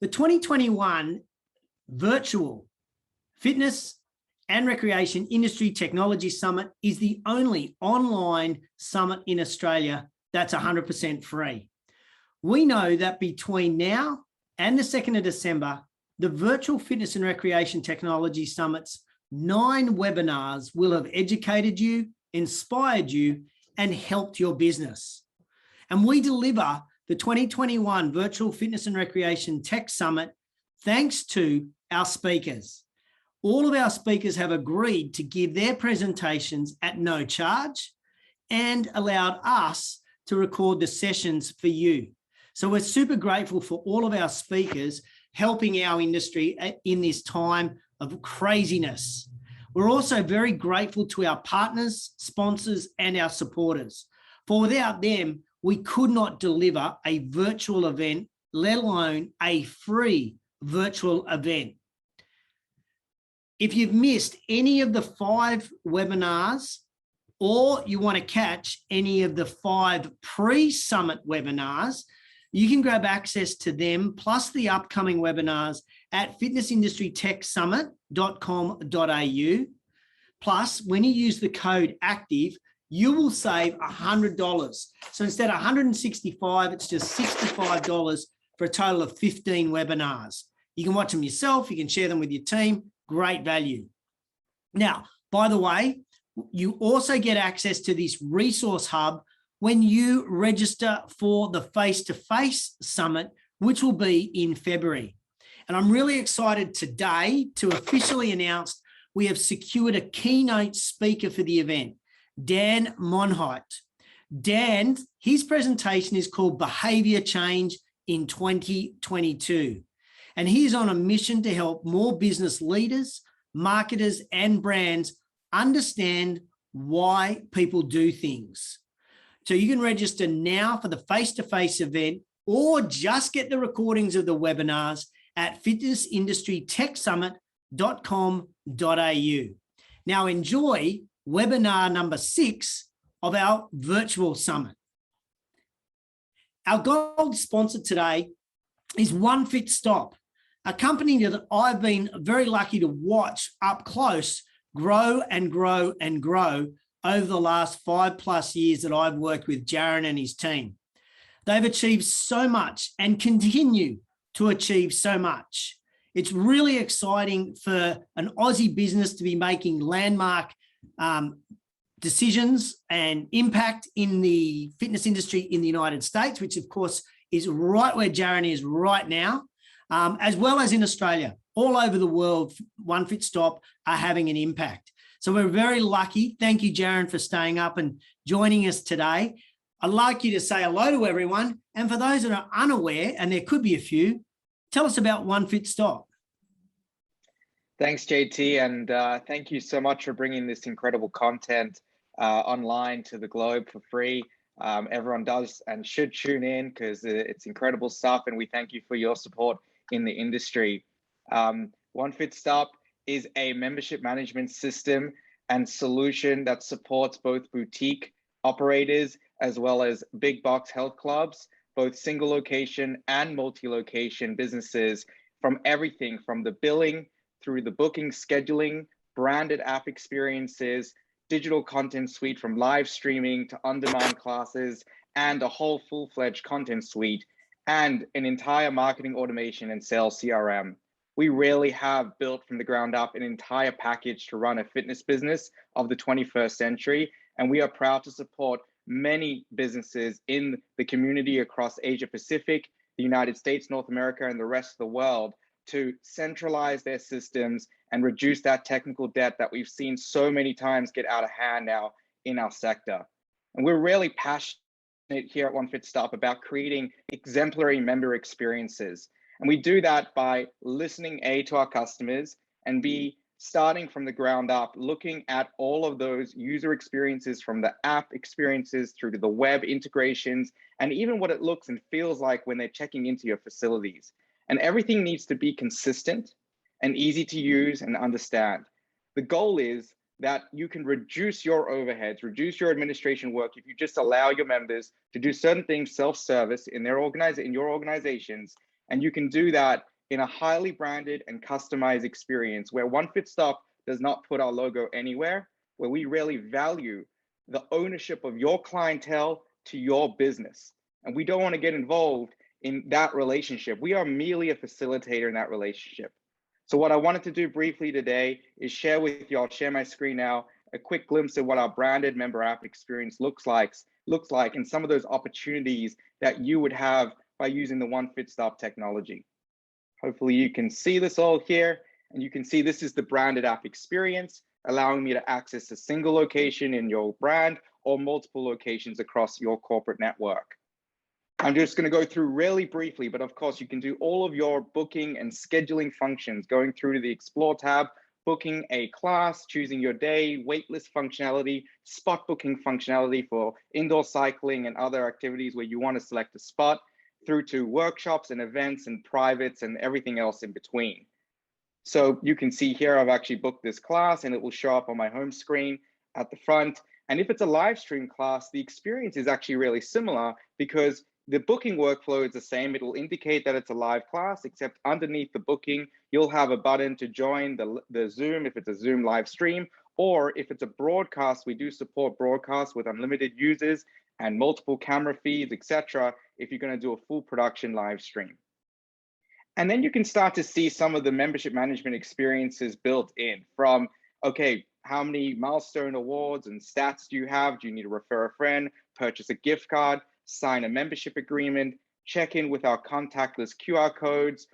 The 2021 Virtual Fitness and Recreation Industry Technology Summit is the only online summit in Australia that's 100% free. We know that between now and the 2nd of December, the Virtual Fitness and Recreation Technology Summit's 9 webinars will have educated you, inspired you, and helped your business. And we deliver the 2021 Virtual Fitness and Recreation Tech Summit thanks to our speakers. All of our speakers have agreed to give their presentations at no charge and allowed us to record the sessions for you. So we're super grateful for all of our speakers helping our industry in this time of craziness. We're also very grateful to our partners, sponsors, and our supporters. For without them, we could not deliver a virtual event, let alone a free virtual event. If you've missed any of the 5 webinars, or you want to catch any of the 5 pre-summit webinars, you can grab access to them plus the upcoming webinars at fitnessindustrytechsummit.com.au. Plus, when you use the code ACTIVE, you will save $100. So instead of $165, it's just $65 for a total of 15 webinars. You can watch them yourself, you can share them with your team, great value. Now, by the way, you also get access to this resource hub when you register for the face-to-face summit, which will be in February. And I'm really excited today to officially announce we have secured a keynote speaker for the event, Dan Monheit. Dan, his presentation is called Behavior Change in 2022. And he's on a mission to help more business leaders, marketers, and brands understand why people do things. So you can register now for the face-to-face event or just get the recordings of the webinars at fitnessindustrytechsummit.com.au. Now enjoy webinar number 6 of our virtual summit. Our gold sponsor today is One Fit Stop, a company that I've been very lucky to watch up close grow and grow and grow over the last 5+ years that I've worked with Jaron and his team. They've achieved so much and continue to achieve so much. It's really exciting for an Aussie business to be making landmark decisions and impact in the fitness industry in the United States, which of course is right where Jaron is right now, as well as in Australia. All over the world, One Fit Stop are having an impact. So we're very lucky. Thank you, Jaron, for staying up and joining us today. I'd like you to say hello to everyone. And for those that are unaware, and there could be a few, tell us about One Fit Stop. Thanks, JT, and thank you so much for bringing this incredible content online to the globe for free. Everyone does and should tune in because it's incredible stuff, and we thank you for your support in the industry. One Fit Stop is a membership management system and solution that supports both boutique operators as well as big box health clubs, both single location and multi-location businesses, from everything from the billing through the booking, scheduling, branded app experiences, digital content suite from live streaming to on-demand classes, and a whole full-fledged content suite, and an entire marketing automation and sales CRM. We really have built from the ground up an entire package to run a fitness business of the 21st century, and we are proud to support many businesses in the community across Asia Pacific, the United States, North America, and the rest of the world to centralize their systems and reduce that technical debt that we've seen so many times get out of hand now in our sector. And we're really passionate here at One Fit Stop about creating exemplary member experiences. And we do that by listening A, to our customers, and B, starting from the ground up, looking at all of those user experiences from the app experiences through to the web integrations, and even what it looks and feels like when they're checking into your facilities. And everything needs to be consistent and easy to use and understand. The goal is that you can reduce your overheads, reduce your administration work if you just allow your members to do certain things self-service in your organizations, And you can do that in a highly branded and customized experience where One Fit Stop does not put our logo anywhere, where we really value the ownership of your clientele to your business. And we don't want to get involved in that relationship. We are merely a facilitator in that relationship. So what I wanted to do briefly today is share with you, I'll share my screen now, a quick glimpse of what our branded member app experience looks like, and some of those opportunities that you would have by using the One Fit Stop technology. Hopefully you can see this all here, and you can see this is the branded app experience, allowing me to access a single location in your brand or multiple locations across your corporate network. I'm just going to go through really briefly, but of course you can do all of your booking and scheduling functions, going through to the Explore tab, booking a class, choosing your day, waitlist functionality, spot booking functionality for indoor cycling and other activities where you want to select a spot, through to workshops and events and privates and everything else in between. So you can see here, I've actually booked this class and it will show up on my home screen at the front. And if it's a live stream class, the experience is actually really similar because the booking workflow is the same. It will indicate that it's a live class, except underneath the booking, you'll have a button to join the Zoom if it's a Zoom live stream, or if it's a broadcast, we do support broadcasts with unlimited users and multiple camera feeds, etc. if you're going to do a full production live stream. And then you can start to see some of the membership management experiences built in from, okay, how many milestone awards and stats do you have? Do you need to refer a friend, purchase a gift card, sign a membership agreement, check in with our contactless QR codes,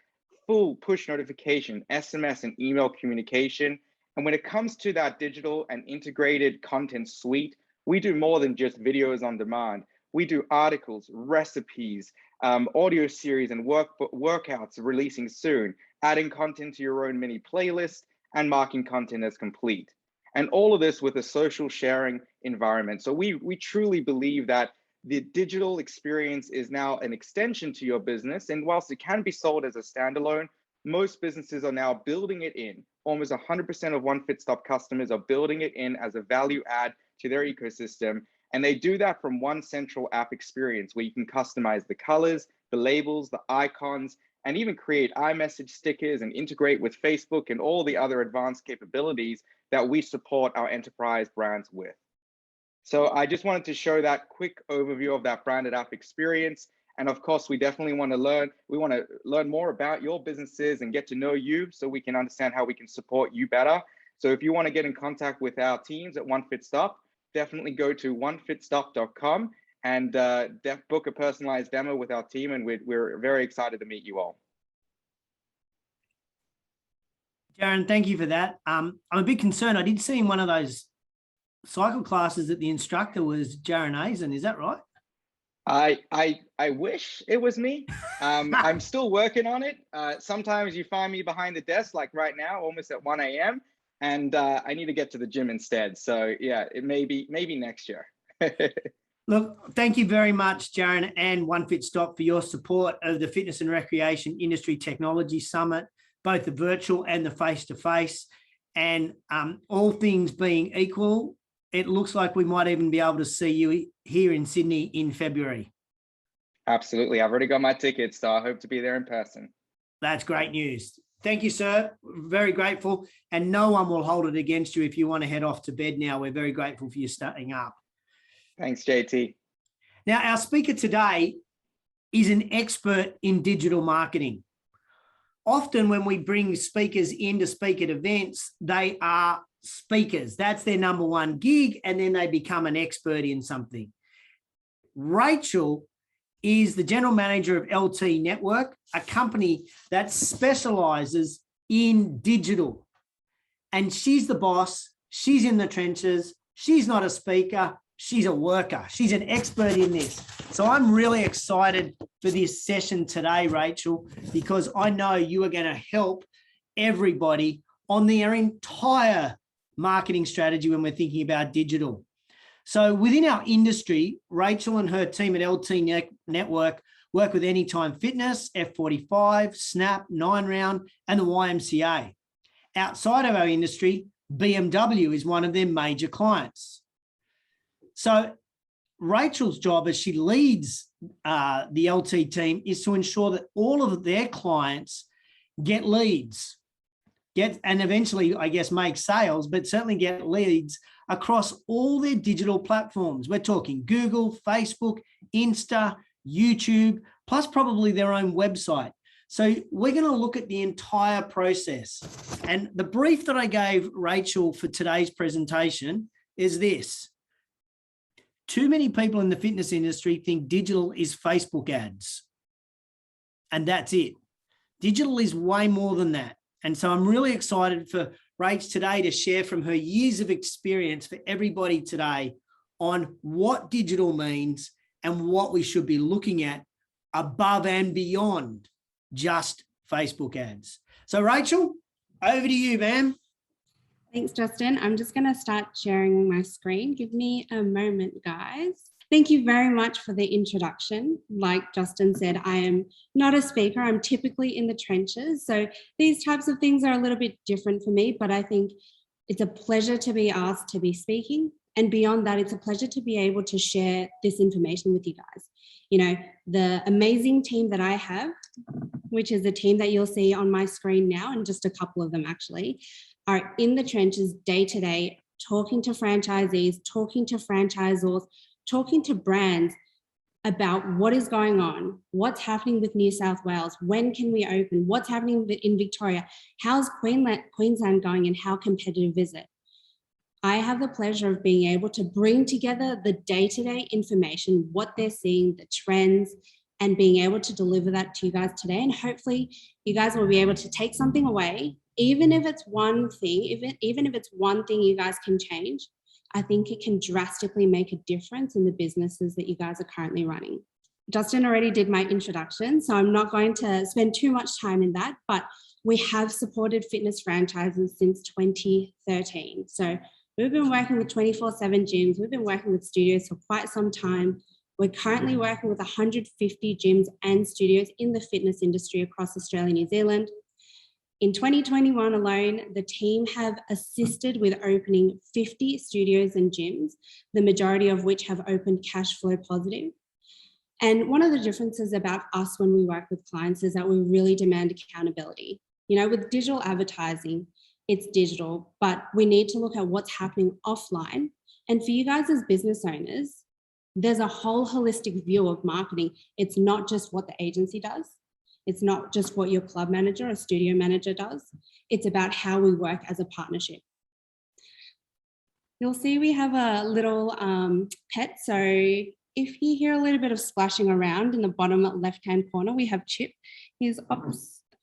full push notification, SMS and email communication. And when it comes to that digital and integrated content suite, we do more than just videos on demand. We do articles, recipes, audio series and workouts releasing soon, adding content to your own mini playlist and marking content as complete. And all of this with a social sharing environment. So we truly believe that the digital experience is now an extension to your business. And whilst it can be sold as a standalone, most businesses are now building it in. Almost 100% of One Fit Stop customers are building it in as a value add to their ecosystem. And they do that from one central app experience where you can customize the colors, the labels, the icons, and even create iMessage stickers and integrate with Facebook and all the other advanced capabilities that we support our enterprise brands with. So I just wanted to show that quick overview of that branded app experience. And of course, we definitely want to learn more about your businesses and get to know you so we can understand how we can support you better. So if you want to get in contact with our teams at One Fit Stop, definitely go to onefitstop.com and book a personalized demo with our team. And we're very excited to meet you all. Jaron, thank you for that. I'm a bit concerned. I did see in one of those cycle classes that the instructor was Jaron Azen. Is that right? I wish it was me. I'm still working on it. Sometimes you find me behind the desk, like right now, almost at 1 a.m. And I need to get to the gym instead. So yeah, it may be maybe next year. Look, thank you very much, Jaron and One Fit Stop, for your support of the Fitness and Recreation Industry Technology Summit, both the virtual and the face-to-face. And all things being equal, it looks like we might even be able to see you here in Sydney in February. Absolutely. I've already got my tickets, so I hope to be there in person. That's great news. Thank you, sir. Very grateful. And no one will hold it against you if you want to head off to bed now. We're very grateful for you starting up. Thanks, JT. Now, our speaker today is an expert in digital marketing. Often when we bring speakers in to speak at events, they are speakers. That's their number one gig, and then they become an expert in something. Rachael is the general manager of LT Network, a company that specializes in digital. And she's the boss. She's in the trenches. She's not a speaker. She's a worker. She's an expert in this. So I'm really excited for this session today, Rachael, because I know you are going to help everybody on their entire marketing strategy when we're thinking about digital. So within our industry, Rachael and her team at LT Network work with Anytime Fitness, F45, Snap, 9 Round, and the YMCA. Outside of our industry, BMW is one of their major clients. So Rachel's job as she leads the LT team is to ensure that all of their clients get leads, and eventually, I guess, make sales, but certainly get leads across all their digital platforms. We're talking Google, Facebook, Insta, YouTube, plus probably their own website. So we're going to look at the entire process. And the brief that I gave Rachael for today's presentation is this. Too many people in the fitness industry think digital is Facebook ads. And that's it. Digital is way more than that. And so I'm really excited for Rach today to share from her years of experience for everybody today on what digital means and what we should be looking at above and beyond just Facebook ads. So Rachael, over to you, ma'am. Thanks, Justin. I'm just going to start sharing my screen. Give me a moment, guys. Thank you very much for the introduction. Like Justin said, I am not a speaker. I'm typically in the trenches. So these types of things are a little bit different for me, but I think it's a pleasure to be asked to be speaking. And beyond that, it's a pleasure to be able to share this information with you guys. You know, the amazing team that I have, which is a team that you'll see on my screen now, and just a couple of them actually, are in the trenches day to day, talking to franchisees, talking to franchisors, talking to brands about what is going on, what's happening with New South Wales, when can we open, what's happening in Victoria, how's Queensland going, and how competitive is it? I have the pleasure of being able to bring together the day-to-day information, what they're seeing, the trends, and being able to deliver that to you guys today. And hopefully you guys will be able to take something away, even if it's one thing, even if it's one thing you guys can change. I think it can drastically make a difference in the businesses that you guys are currently running. Justin already did my introduction, so I'm not going to spend too much time in that, but we have supported fitness franchises since 2013. So we've been working with 24/7 gyms. We've been working with studios for quite some time. We're currently working with 150 gyms and studios in the fitness industry across Australia and New Zealand. In 2021 alone, the team have assisted with opening 50 studios and gyms, the majority of which have opened cash flow positive. And one of the differences about us when we work with clients is that we really demand accountability. You know, with digital advertising, it's digital, but we need to look at what's happening offline. And for you guys as business owners, there's a whole holistic view of marketing. It's not just what the agency does. It's not just what your club manager or studio manager does. It's about how we work as a partnership. You'll see we have a little pet. So if you hear a little bit of splashing around in the bottom left-hand corner, we have Chip. He's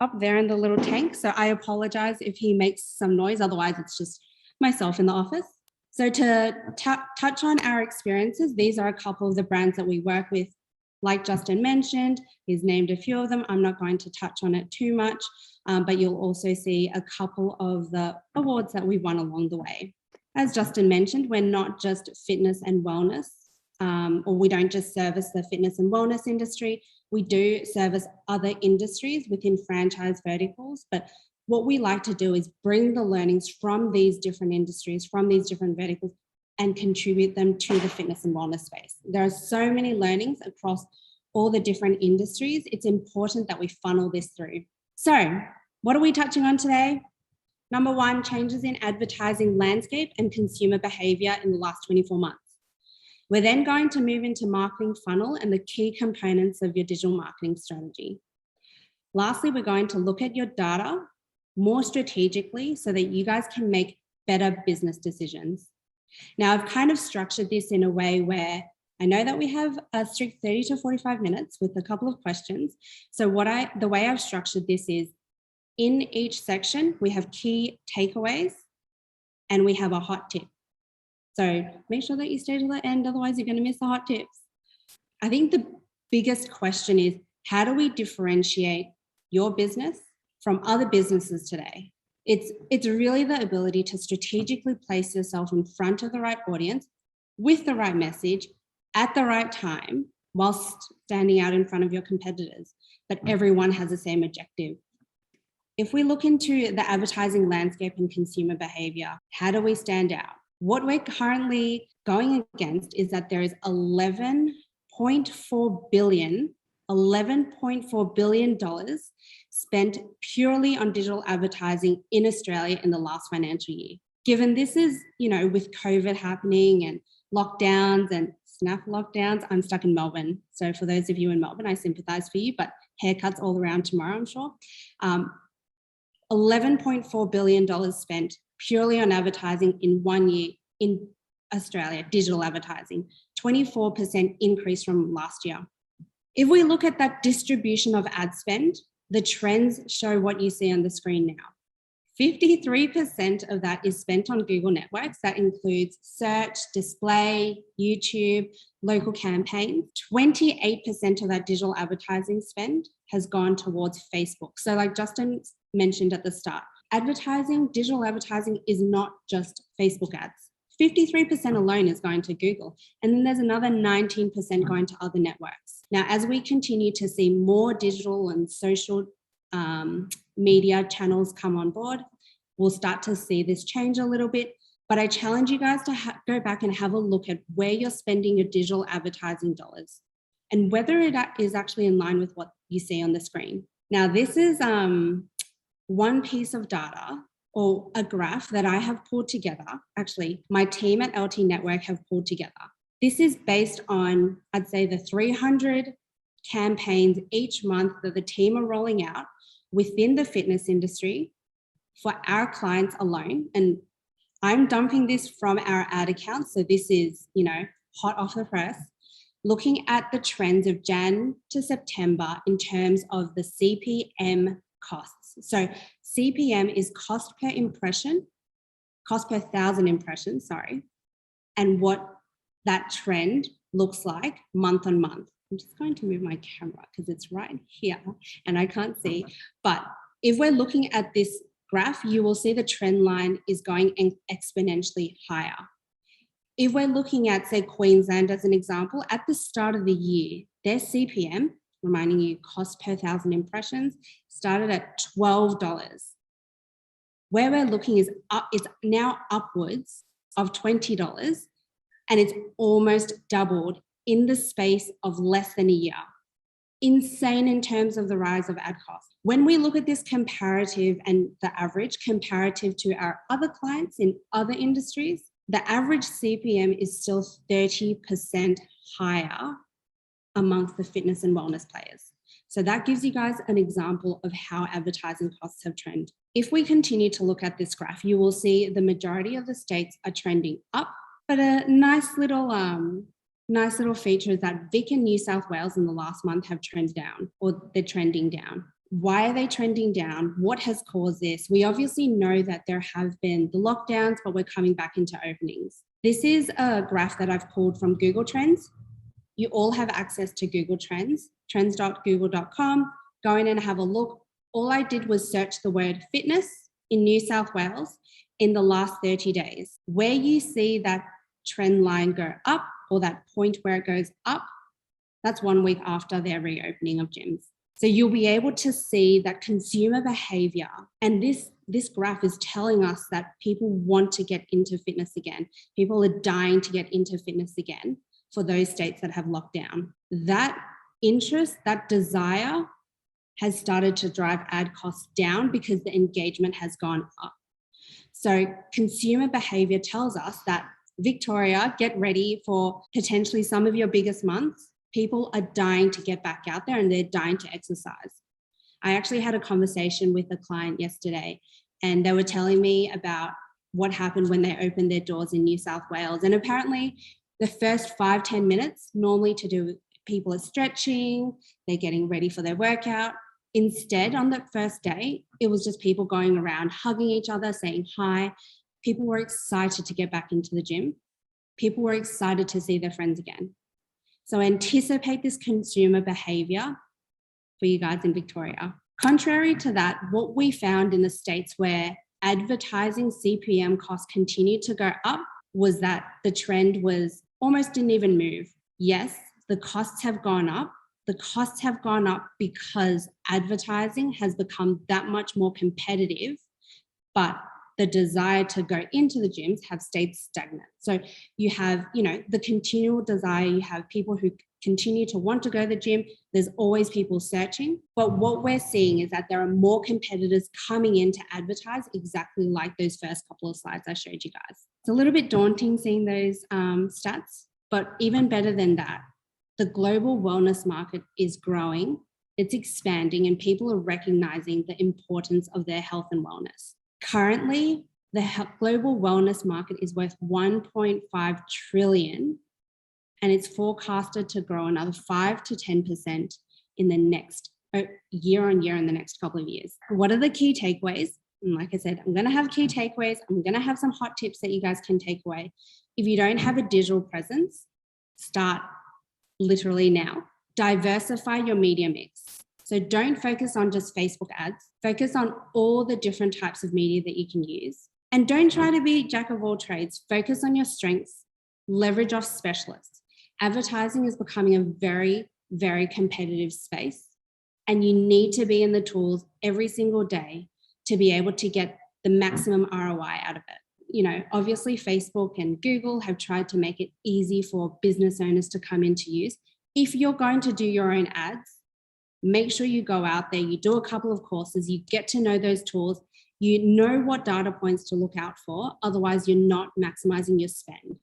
up there in the little tank. So I apologize if he makes some noise. Otherwise, it's just myself in the office. So to touch on our experiences, these are a couple of the brands that we work with. Like Justin mentioned, he's named a few of them. I'm not going to touch on it too much, but you'll also see a couple of the awards that we won along the way. As Justin mentioned, we're not just fitness and wellness, or we don't just service the fitness and wellness industry. We do service other industries within franchise verticals, but what we like to do is bring the learnings from these different industries, from these different verticals, and contribute them to the fitness and wellness space. There are so many learnings across all the different industries. It's important that we funnel this through. So what are we touching on today? Number one, changes in advertising landscape and consumer behavior in the last 24 months. We're then going to move into marketing funnel and the key components of your digital marketing strategy. Lastly, we're going to look at your data more strategically so that you guys can make better business decisions. Now, I've kind of structured this in a way where I know that we have a strict 30 to 45 minutes with a couple of questions. So the way I've structured this is in each section, we have key takeaways and we have a hot tip. So make sure that you stay to the end, otherwise you're going to miss the hot tips. I think the biggest question is, how do we differentiate your business from other businesses today? It's really the ability to strategically place yourself in front of the right audience with the right message at the right time whilst standing out in front of your competitors, but everyone has the same objective. If we look into the advertising landscape and consumer behavior, how do we stand out? What we're currently going against is that there is $11.4 billion spent purely on digital advertising in Australia in the last financial year. Given this is, with COVID happening and lockdowns and snap lockdowns, I'm stuck in Melbourne. So for those of you in Melbourne, I sympathise for you, but haircuts all around tomorrow, I'm sure. $11.4 billion spent purely on advertising in 1 year in Australia, digital advertising, 24% increase from last year. If we look at that distribution of ad spend, the trends show what you see on the screen now. 53% of that is spent on Google networks. That includes search, display, YouTube, local campaigns. 28% of that digital advertising spend has gone towards Facebook. So like Justin mentioned at the start, digital advertising is not just Facebook ads. 53% alone is going to Google. And then there's another 19% going to other networks. Now, as we continue to see more digital and social media channels come on board, we'll start to see this change a little bit. But I challenge you guys to go back and have a look at where you're spending your digital advertising dollars and whether it is actually in line with what you see on the screen. Now, this is one piece of data or a graph that I have pulled together. Actually, my team at LT Network have pulled together. This is based on, I'd say, the 300 campaigns each month that the team are rolling out within the fitness industry for our clients alone. And I'm dumping this from our ad account. So this is, hot off the press, looking at the trends of Jan to September in terms of the CPM costs. So CPM is cost per impression, cost per 1,000 impressions, sorry, and what that trend looks like month on month. I'm just going to move my camera because it's right here and I can't see. But if we're looking at this graph, you will see the trend line is going exponentially higher. If we're looking at, say, Queensland as an example, at the start of the year, their CPM, reminding you cost per 1,000 impressions, started at $12. Where we're looking is it's now upwards of $20, and it's almost doubled in the space of less than a year. Insane in terms of the rise of ad costs. When we look at this comparative and the average comparative to our other clients in other industries, the average CPM is still 30% higher amongst the fitness and wellness players. So that gives you guys an example of how advertising costs have trended. If we continue to look at this graph, you will see the majority of the states are trending up, but a nice little feature is that Vic and New South Wales in the last month have trended down, or they're trending down. Why are they trending down? What has caused this? We obviously know that there have been the lockdowns, but we're coming back into openings. This is a graph that I've pulled from Google Trends. You all have access to Google Trends, trends.google.com. Go in and have a look. All I did was search the word fitness in New South Wales in the last 30 days. Where you see that trend line go up, or that point where it goes up, that's 1 week after their reopening of gyms. So you'll be able to see that consumer behavior, and this graph is telling us that people want to get into fitness again. People are dying to get into fitness again for those states that have locked down. That interest, that desire has started to drive ad costs down because the engagement has gone up. So consumer behavior tells us that Victoria, get ready for potentially some of your biggest months. People are dying to get back out there and they're dying to exercise. I actually had a conversation with a client yesterday and they were telling me about what happened when they opened their doors in New South Wales. And apparently the first 5-10 minutes normally to do with people are stretching, they're getting ready for their workout. Instead, on that first day, it was just people going around, hugging each other, saying hi. People were excited to get back into the gym. People were excited to see their friends again. So anticipate this consumer behavior for you guys in Victoria. Contrary to that, what we found in the states where advertising CPM costs continued to go up was that the trend was almost didn't even move. Yes, the costs have gone up. The costs have gone up because advertising has become that much more competitive, but the desire to go into the gyms have stayed stagnant. So you have, the continual desire, you have people who continue to want to go to the gym. There's always people searching. But what we're seeing is that there are more competitors coming in to advertise exactly like those first couple of slides I showed you guys. It's a little bit daunting seeing those stats, but even better than that, the global wellness market is growing, it's expanding, and people are recognizing the importance of their health and wellness. Currently, the global wellness market is worth 1.5 trillion, and it's forecasted to grow another 5 to 10% in the next year on year in the next couple of years. What are the key takeaways? And like I said, I'm going to have key takeaways. I'm going to have some hot tips that you guys can take away. If you don't have a digital presence, start literally now. Diversify your media mix. So don't focus on just Facebook ads. Focus on all the different types of media that you can use. And don't try to be jack of all trades. Focus on your strengths. Leverage off specialists. Advertising is becoming a very, very competitive space. And you need to be in the tools every single day to be able to get the maximum ROI out of it. Obviously Facebook and Google have tried to make it easy for business owners to come into use. If you're going to do your own ads, make sure you go out there, you do a couple of courses, you get to know those tools, you know what data points to look out for, otherwise you're not maximizing your spend.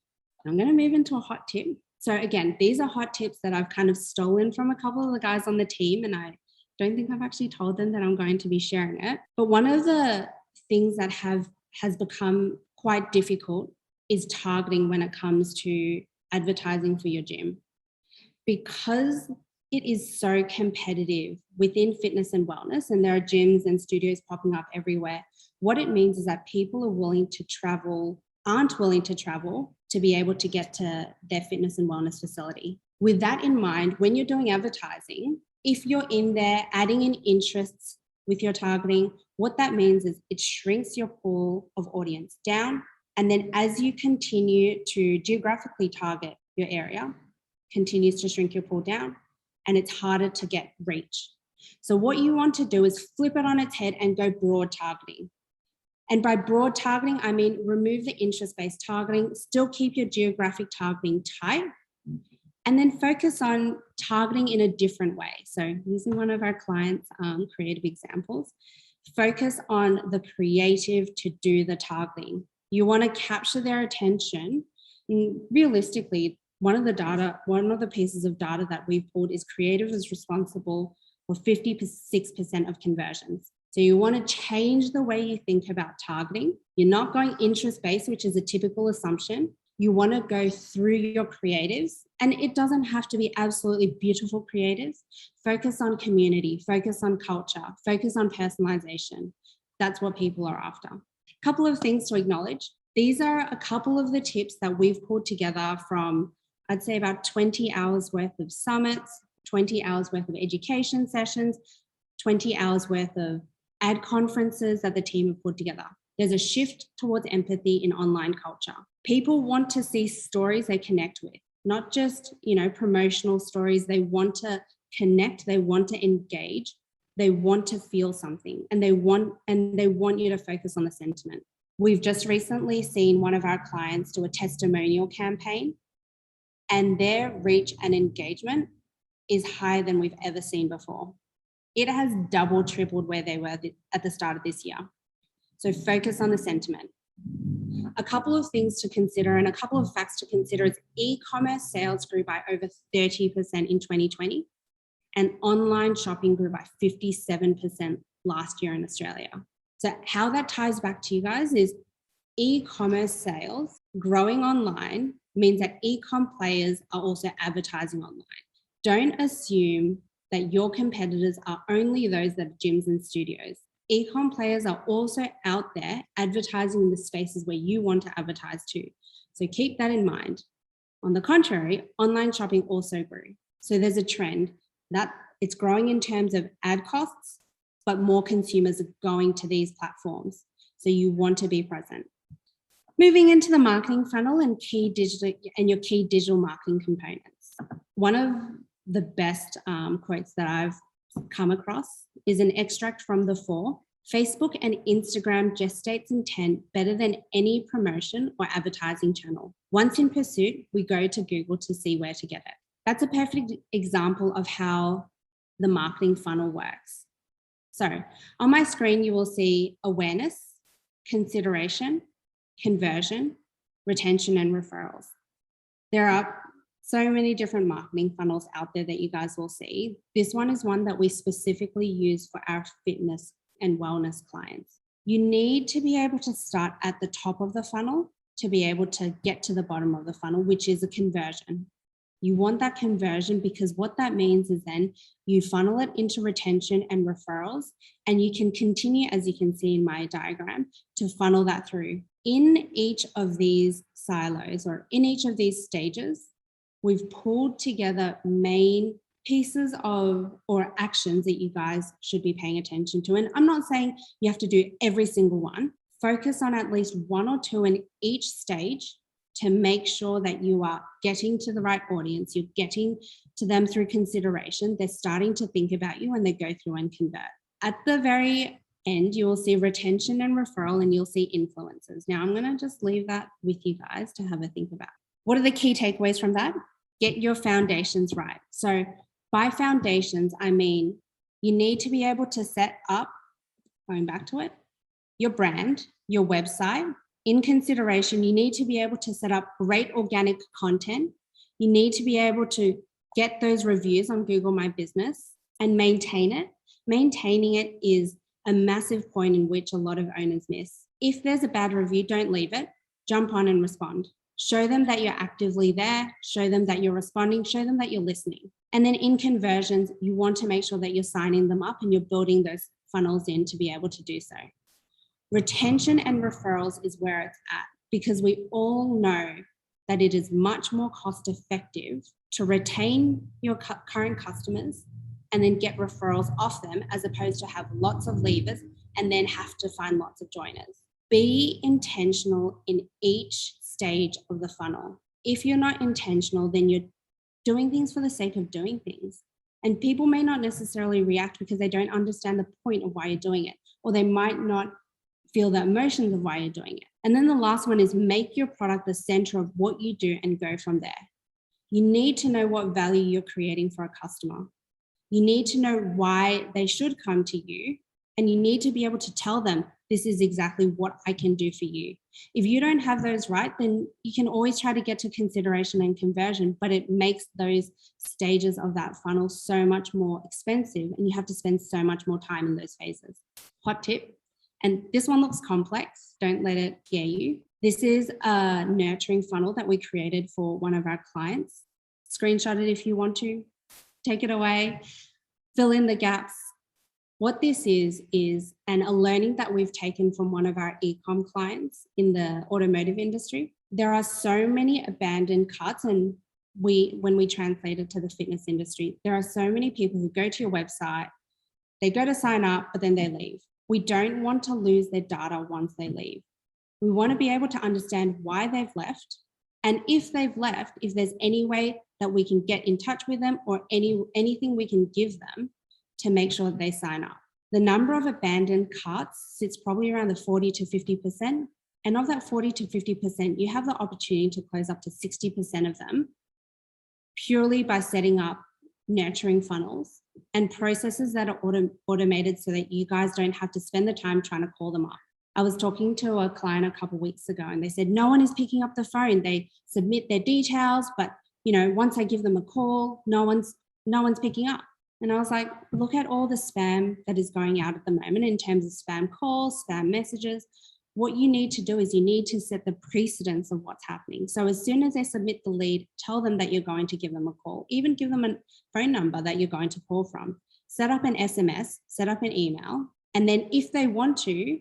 I'm going to move into a hot tip. So again, these are hot tips that I've kind of stolen from a couple of the guys on the team, and I don't think I've actually told them that I'm going to be sharing it. But one of the things that has become quite difficult is targeting when it comes to advertising for your gym. Because it is so competitive within fitness and wellness, and there are gyms and studios popping up everywhere. What it means is that people aren't willing to travel to be able to get to their fitness and wellness facility. With that in mind, when you're doing advertising, if you're in there adding in interests with your targeting, what that means is it shrinks your pool of audience down. And then as you continue to geographically target your area, continues to shrink your pool down, and it's harder to get reach. So what you want to do is flip it on its head and go broad targeting. And by broad targeting, I mean remove the interest-based targeting, still keep your geographic targeting tight, and then focus on targeting in a different way. So using one of our clients' creative examples, focus on the creative to do the targeting. You want to capture their attention. And realistically, one of the pieces of data that we've pulled is creative is responsible for 56% of conversions. So you want to change the way you think about targeting. You're not going interest-based, which is a typical assumption. You want to go through your creatives, and it doesn't have to be absolutely beautiful creatives. Focus on community, focus on culture, focus on personalization. That's what people are after. A couple of things to acknowledge. These are a couple of the tips that we've pulled together from, I'd say, about 20 hours worth of summits, 20 hours worth of education sessions, 20 hours worth of ad conferences that the team have put together. There's a shift towards empathy in online culture. People want to see stories they connect with, not just, promotional stories. They want to connect, they want to engage, they want to feel something, and they want you to focus on the sentiment. We've just recently seen one of our clients do a testimonial campaign, and their reach and engagement is higher than we've ever seen before. It has doubled, tripled where they were at the start of this year. So focus on the sentiment. A couple of things to consider and a couple of facts to consider is e-commerce sales grew by over 30% in 2020, and online shopping grew by 57% last year in Australia. So how that ties back to you guys is e-commerce sales growing online means that e-com players are also advertising online. Don't assume that your competitors are only those that are gyms and studios. E-com players are also out there advertising in the spaces where you want to advertise to. So keep that in mind. On the contrary, online shopping also grew. So there's a trend that it's growing in terms of ad costs, but more consumers are going to these platforms. So you want to be present. Moving into the marketing funnel and your key digital marketing components. One of the best quotes that I've come across is an extract from The Four. Facebook and Instagram gestates intent better than any promotion or advertising channel. Once in pursuit, we go to Google to see where to get it. That's a perfect example of how the marketing funnel works. So on my screen, you will see awareness, consideration, conversion, retention, and referrals. There are so many different marketing funnels out there that you guys will see. This one is one that we specifically use for our fitness and wellness clients. You need to be able to start at the top of the funnel to be able to get to the bottom of the funnel, which is a conversion. You want that conversion because what that means is then you funnel it into retention and referrals, and you can continue, as you can see in my diagram, to funnel that through. In each of these silos or in each of these stages, we've pulled together main pieces of or actions that you guys should be paying attention to. And I'm not saying you have to do every single one. Focus on at least one or two in each stage to make sure that you are getting to the right audience, you're getting to them through consideration, they're starting to think about you, and they go through and convert. At the very end, you will see retention and referral, and you'll see influencers. Now, I'm gonna just leave that with you guys to have a think about. What are the key takeaways from that? Get your foundations right. So by foundations, I mean, you need to be able to set up, going back to it, your brand, your website. In consideration, you need to be able to set up great organic content. You need to be able to get those reviews on Google My Business and maintain it. Maintaining it is a massive point in which a lot of owners miss. If there's a bad review, don't leave it. Jump on and respond. Show them that you're actively there. Show them that you're responding. Show them that you're listening. And then in conversions, you want to make sure that you're signing them up and you're building those funnels in to be able to do so. Retention and referrals is where it's at, because we all know that it is much more cost effective to retain your current customers and then get referrals off them, as opposed to have lots of leavers and then have to find lots of joiners. Be intentional in each stage of the funnel. If you're not intentional, then you're doing things for the sake of doing things. And people may not necessarily react because they don't understand the point of why you're doing it, or they might not feel the emotions of why you're doing it. And then the last one is make your product the center of what you do and go from there. You need to know what value you're creating for a customer. You need to know why they should come to you, and you need to be able to tell them, this is exactly what I can do for you. If you don't have those right, then you can always try to get to consideration and conversion, but it makes those stages of that funnel so much more expensive, and you have to spend so much more time in those phases. Hot tip, and this one looks complex, don't let it scare you. This is a nurturing funnel that we created for one of our clients. Screenshot it if you want to, take it away, fill in the gaps. What this is a learning that we've taken from one of our e-com clients in the automotive industry. There are so many abandoned carts, and when we translate it to the fitness industry, there are so many people who go to your website, they go to sign up, but then they leave. We don't want to lose their data once they leave. We want to be able to understand why they've left, and if they've left, if there's any way that we can get in touch with them or anything we can give them to make sure that they sign up. The number of abandoned carts sits probably around the 40 to 50%. And of that 40 to 50%, you have the opportunity to close up to 60% of them purely by setting up nurturing funnels and processes that are automated so that you guys don't have to spend the time trying to call them up. I was talking to a client a couple of weeks ago, and they said, no one is picking up the phone. They submit their details, but once I give them a call, no one's picking up. And I was like, look at all the spam that is going out at the moment in terms of spam calls, spam messages. What you need to do is you need to set the precedence of what's happening. So as soon as they submit the lead, tell them that you're going to give them a call, even give them a phone number that you're going to call from. Set up an SMS, set up an email. And then if they want to,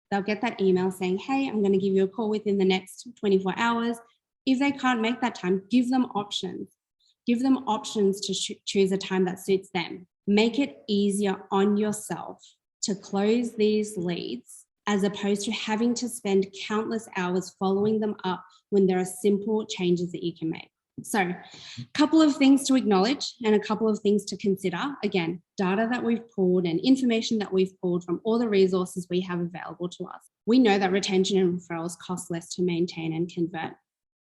they'll get that email saying, hey, I'm going to give you a call within the next 24 hours. If they can't make that time, give them options. Give them options to choose a time that suits them. Make it easier on yourself to close these leads, as opposed to having to spend countless hours following them up when there are simple changes that you can make. So a couple of things to acknowledge and a couple of things to consider. Again, data that we've pulled and information that we've pulled from all the resources we have available to us. We know that retention and referrals cost less to maintain and convert.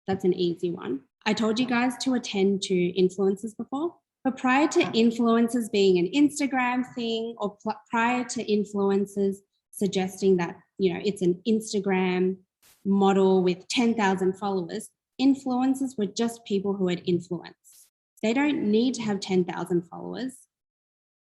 That's an easy one. I told you guys to attend to influencers before, but prior to influencers being an Instagram thing, or prior to influencers suggesting that, you know, it's an Instagram model with 10,000 followers, influencers were just people who had influence. They don't need to have 10,000 followers.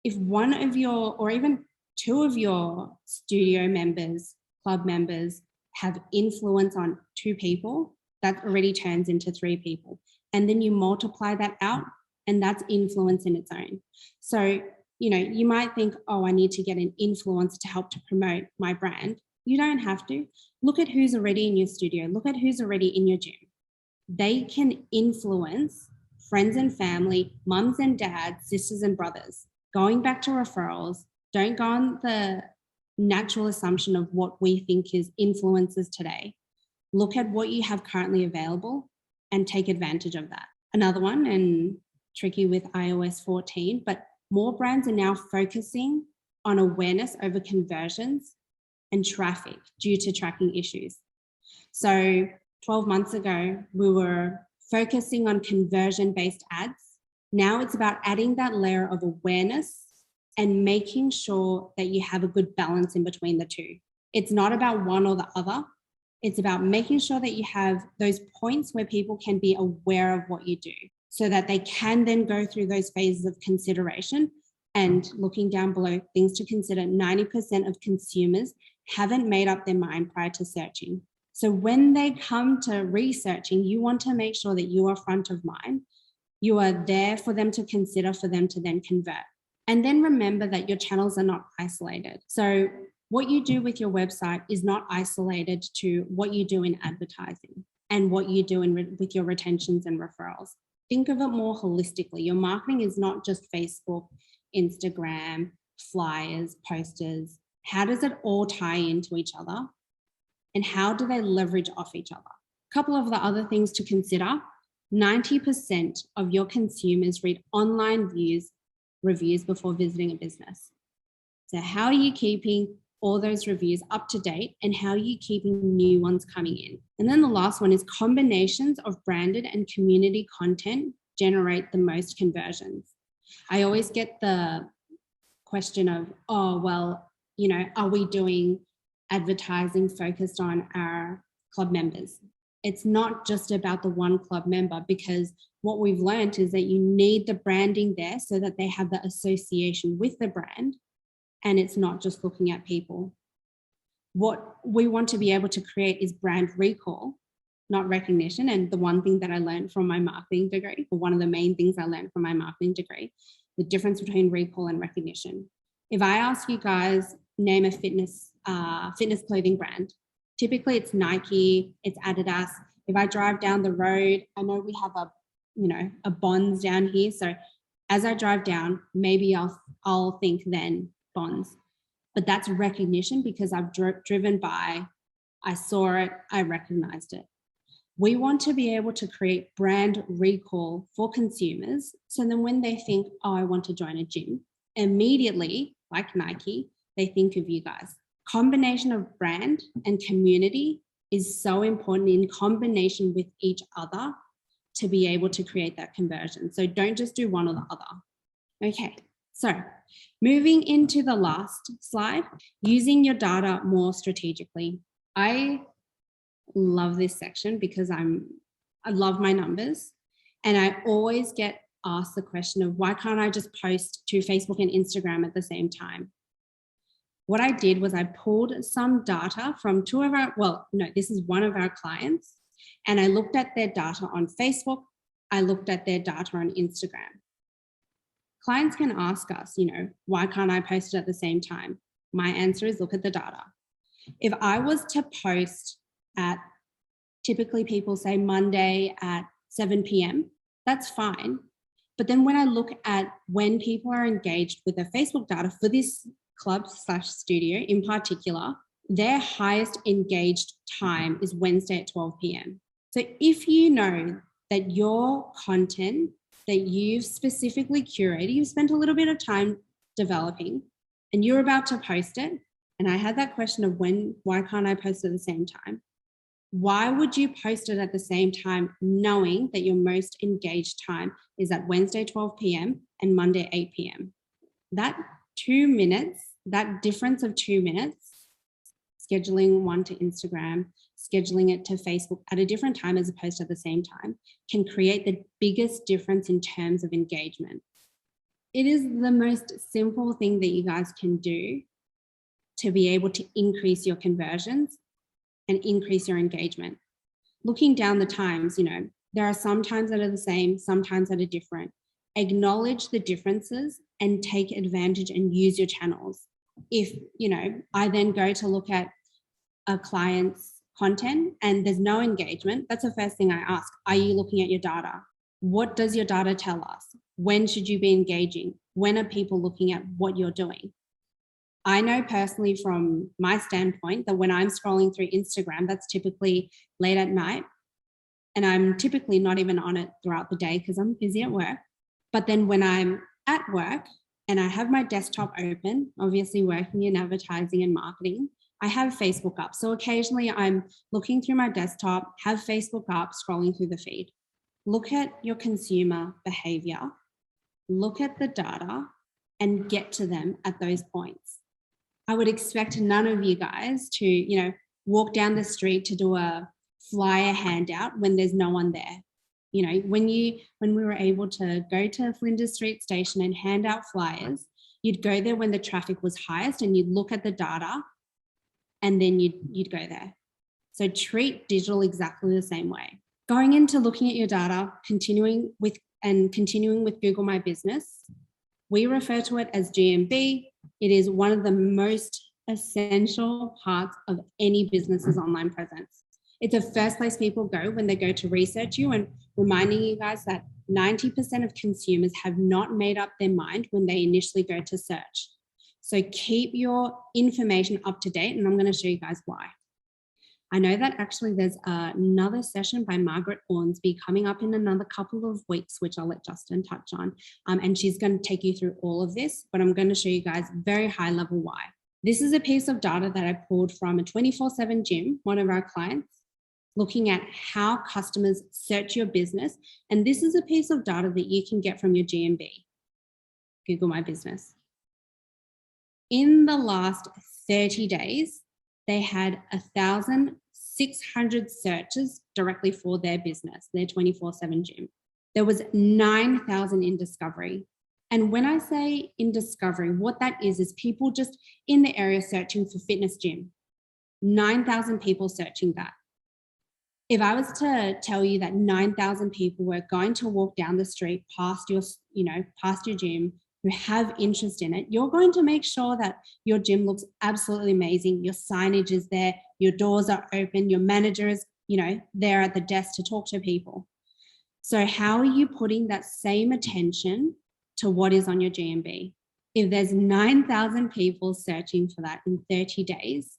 If one of your, or even two of your studio members, club members have influence on 2 people, that already turns into 3 people. And then you multiply that out, and that's influence in its own. So, you know, you might think, oh, I need to get an influencer to help to promote my brand. You don't have to. Look at who's already in your studio. Look at who's already in your gym. They can influence friends and family, mums and dads, sisters and brothers. Going back to referrals, don't go on the natural assumption of what we think is influencers today. Look at what you have currently available and take advantage of that. Another one, and tricky with iOS 14, but more brands are now focusing on awareness over conversions and traffic due to tracking issues. So 12 months ago, we were focusing on conversion-based ads. Now it's about adding that layer of awareness and making sure that you have a good balance in between the two. It's not about one or the other. It's about making sure that you have those points where people can be aware of what you do so that they can then go through those phases of consideration. And looking down below, things to consider, 90% of consumers haven't made up their mind prior to searching. So when they come to researching, you want to make sure that you are front of mind. You are there for them to consider, for them to then convert. And then remember that your channels are not isolated. So what you do with your website is not isolated to what you do in advertising and what you do with your retentions and referrals. Think of it more holistically. Your marketing is not just Facebook, Instagram, flyers, posters. How does it all tie into each other? And how do they leverage off each other? A couple of the other things to consider, 90% of your consumers read online reviews before visiting a business. So how are you keeping all those reviews up to date, and how are you keeping new ones coming in? And then the last one is combinations of branded and community content generate the most conversions. I always get the question of, oh, well, you know, are we doing advertising focused on our club members? It's not just about the one club member, because what we've learned is that you need the branding there so that they have the association with the brand, and it's not just looking at people. What we want to be able to create is brand recall, not recognition. And the one thing that I learned from my marketing degree, or one of the main things I learned from my marketing degree, the difference between recall and recognition. If I ask you guys, name a fitness clothing brand, typically it's Nike, it's Adidas. If I drive down the road, I know we have a Bonds down here. So as I drive down, maybe I'll think then Bonds, but that's recognition because I've driven by, I saw it, I recognized it. We want to be able to create brand recall for consumers. So then when they think, oh, I want to join a gym, immediately, like Nike, they think of you guys. Combination of brand and community is so important in combination with each other to be able to create that conversion. So don't just do one or the other. Okay, so moving into the last slide, using your data more strategically. I love this section because I love my numbers, and I always get asked the question of why can't I just post to Facebook and Instagram at the same time? What I did was I pulled some data from this is one of our clients, and I looked at their data on Facebook. I looked at their data on Instagram. Clients can ask us, why can't I post it at the same time? My answer is look at the data. If I was to post at, typically people say Monday at 7 p.m., that's fine. But then when I look at when people are engaged with their Facebook data for this club/studio in particular, their highest engaged time is Wednesday at 12 p.m. So if you know that your content that you've specifically curated, you've spent a little bit of time developing, and you're about to post it. And I had that question of why can't I post at the same time? Why would you post it at the same time, knowing that your most engaged time is at Wednesday, 12 p.m. and Monday, 8 p.m.? That 2 minutes, that difference of 2 minutes, scheduling one to Instagram, scheduling it to Facebook at a different time as opposed to at the same time, can create the biggest difference in terms of engagement. It is the most simple thing that you guys can do to be able to increase your conversions and increase your engagement. Looking down the times, there are some times that are the same, sometimes that are different. Acknowledge the differences and take advantage and use your channels. If, I then go to look at a client's content and there's no engagement, that's the first thing I ask. Are you looking at your data? What does your data tell us? When should you be engaging? When are people looking at what you're doing? I know personally from my standpoint that when I'm scrolling through Instagram, that's typically late at night. And I'm typically not even on it throughout the day because I'm busy at work. But then when I'm at work and I have my desktop open, obviously working in advertising and marketing, I have Facebook up. So occasionally I'm looking through my desktop, have Facebook up, scrolling through the feed. Look at your consumer behavior, look at the data and get to them at those points. I would expect none of you guys to, walk down the street to do a flyer handout when there's no one there. When we were able to go to Flinders Street Station and hand out flyers, you'd go there when the traffic was highest and you'd look at the data and then you'd go there. So treat digital exactly the same way. Going into looking at your data, continuing with Google My Business, we refer to it as GMB. It is one of the most essential parts of any business's online presence. It's the first place people go when they go to research you, and reminding you guys that 90% of consumers have not made up their mind when they initially go to search. So keep your information up to date, and I'm going to show you guys why. I know that actually there's another session by Margaret Ornsby coming up in another couple of weeks, which I'll let Justin touch on. And she's going to take you through all of this, but I'm going to show you guys very high level why. This is a piece of data that I pulled from a 24/7 gym, one of our clients, looking at how customers search your business. And this is a piece of data that you can get from your GMB, Google My Business. In the last 30 days, they had 1,600 searches directly for their business, their 24/7 gym. There was 9,000 in discovery. And when I say in discovery, what that is people just in the area searching for fitness gym. 9,000 people searching that. If I was to tell you that 9,000 people were going to walk down the street past your gym who have interest in it, you're going to make sure that your gym looks absolutely amazing. Your signage is there, your doors are open, your manager is, there at the desk to talk to people. So how are you putting that same attention to what is on your GMB? If there's 9,000 people searching for that in 30 days,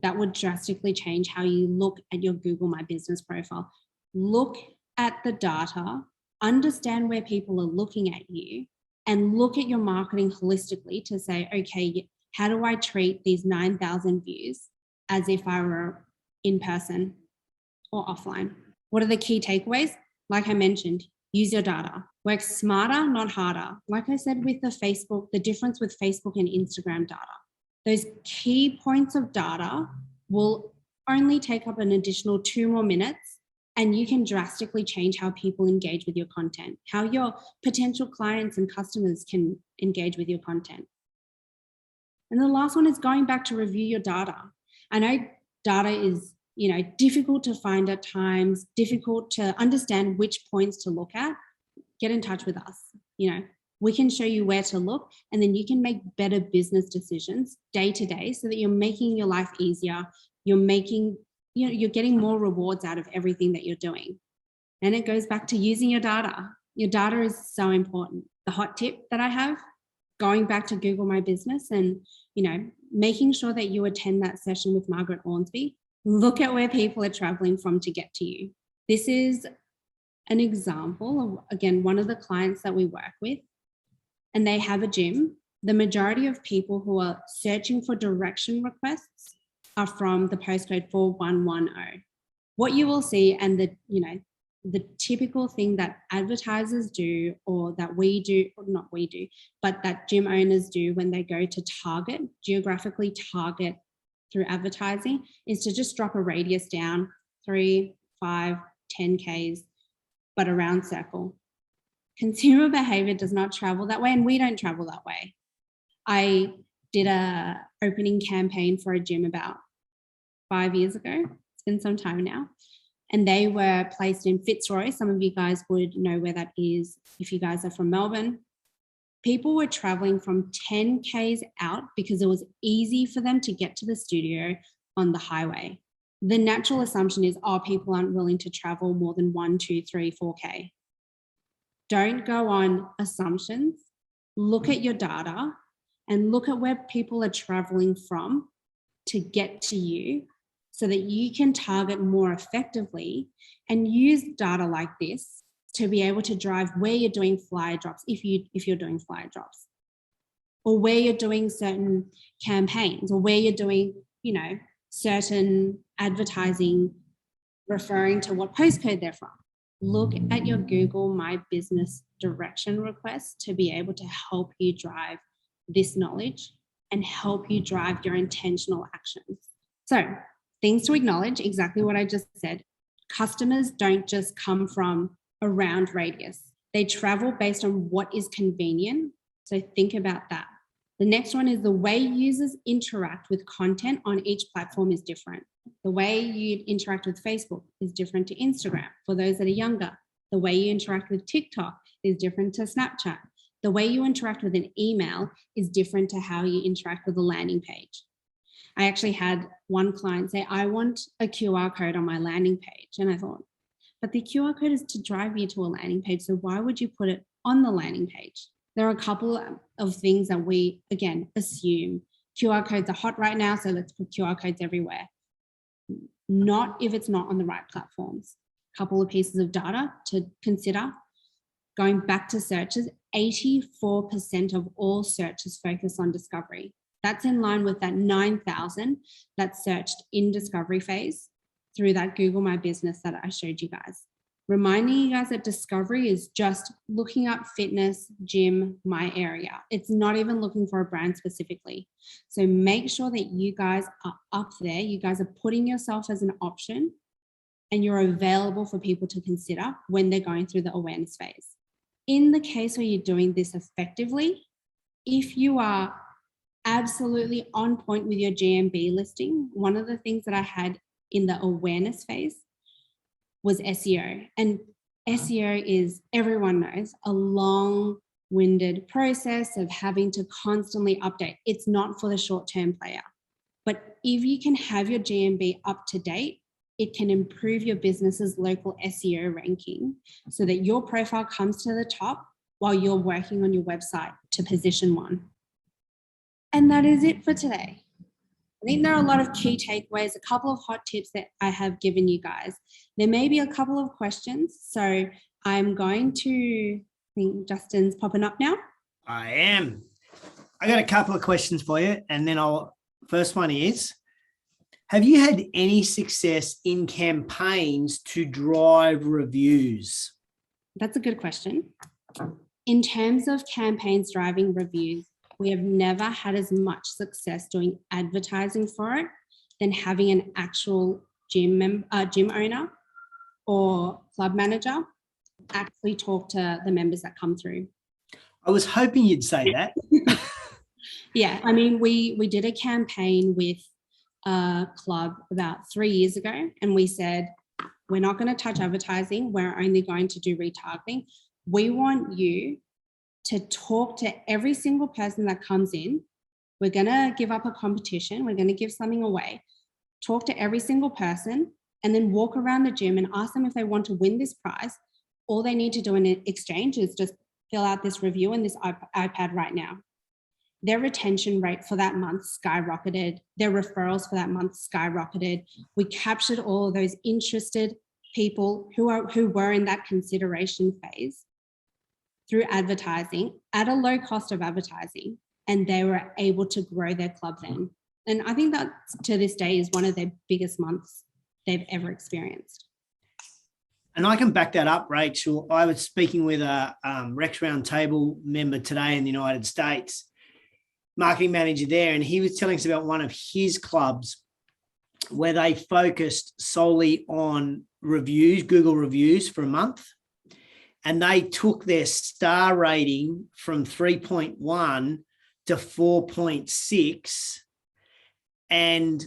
that would drastically change how you look at your Google My Business profile. Look at the data, understand where people are looking at you, and look at your marketing holistically to say, okay, how do I treat these 9,000 views as if I were in person or offline? What are the key takeaways? Like I mentioned, use your data. Work smarter, not harder. Like I said with the difference with Facebook and Instagram data. Those key points of data will only take up an additional 2 more minutes, and you can drastically change how people engage with your content, how your potential clients and customers can engage with your content. And the last one is going back to review your data. I know data is, difficult to find at times, difficult to understand which points to look at. Get in touch with us. We can show you where to look, and then you can make better business decisions day to day so that you're making your life easier. You're getting more rewards out of everything that you're doing. And it goes back to using your data. Your data is so important. The hot tip that I have, going back to Google My Business and, making sure that you attend that session with Margaret Ornsby. Look at where people are traveling from to get to you. This is an example of, again, one of the clients that we work with, and they have a gym. The majority of people who are searching for direction requests are from the postcode 4110. What you will see, and the typical thing that advertisers do, or that we do, or not we do, but that gym owners do when they go to target, geographically target through advertising, is to just drop a radius down 3, 5, 10 Ks, but a round circle. Consumer behavior does not travel that way, and we don't travel that way. I did a opening campaign for a gym about 5 years ago. It's been some time now. And they were placed in Fitzroy. Some of you guys would know where that is if you guys are from Melbourne. People were traveling from 10 Ks out because it was easy for them to get to the studio on the highway. The natural assumption is, oh, people aren't willing to travel more than 1, 2, 3, 4K. Don't go on assumptions. Look at your data and look at where people are traveling from to get to you, so that you can target more effectively and use data like this to be able to drive where you're doing flyer drops, if you're doing flyer drops, or where you're doing certain campaigns, or where you're doing, certain advertising referring to what postcode they're from. Look at your Google My Business direction requests to be able to help you drive this knowledge and help you drive your intentional actions. So, things to acknowledge, exactly what I just said. Customers don't just come from a round radius. They travel based on what is convenient. So think about that. The next one is the way users interact with content on each platform is different. The way you interact with Facebook is different to Instagram for those that are younger. The way you interact with TikTok is different to Snapchat. The way you interact with an email is different to how you interact with a landing page. I actually had one client say, I want a QR code on my landing page. And I thought, but the QR code is to drive you to a landing page. So why would you put it on the landing page? There are a couple of things that we, again, assume. QR codes are hot right now, so let's put QR codes everywhere. Not if it's not on the right platforms. A couple of pieces of data to consider. Going back to searches, 84% of all searches focus on discovery. That's in line with that 9,000 that searched in discovery phase through that Google My Business that I showed you guys. Reminding you guys that discovery is just looking up fitness, gym, my area. It's not even looking for a brand specifically. So make sure that you guys are up there. You guys are putting yourself as an option and you're available for people to consider when they're going through the awareness phase. In the case where you're doing this effectively, if you are absolutely on point with your GMB listing, one of the things that I had in the awareness phase was SEO. And SEO is, everyone knows, a long-winded process of having to constantly update. It's not for the short-term player. But if you can have your GMB up to date, it can improve your business's local SEO ranking so that your profile comes to the top while you're working on your website to position one. And that is it for today. I think there are a lot of key takeaways, a couple of hot tips that I have given you guys. There may be a couple of questions, so I'm going to, I think Justin's popping up now. I am. I got a couple of questions for you, and then first one is, have you had any success in campaigns to drive reviews? That's a good question. In terms of campaigns driving reviews, we have never had as much success doing advertising for it than having an actual gym owner or club manager actually talk to the members that come through. I was hoping you'd say that. Yeah, I mean, we did a campaign with a club about 3 years ago, and we said, we're not going to touch advertising. We're only going to do retargeting. We want you to talk to every single person that comes in. We're going to give up a competition. We're going to give something away. Talk to every single person and then walk around the gym and ask them if they want to win this prize. All they need to do in exchange is just fill out this review in this iPad right now. Their retention rate for that month skyrocketed. Their referrals for that month skyrocketed. We captured all of those interested people who were in that consideration phase through advertising at a low cost of advertising, and they were able to grow their club then. And I think that to this day is one of their biggest months they've ever experienced. And I can back that up, Rachel. I was speaking with a Rex Roundtable member today in the United States, marketing manager there, and he was telling us about one of his clubs where they focused solely on reviews, Google reviews for a month. And they took their star rating from 3.1 to 4.6. And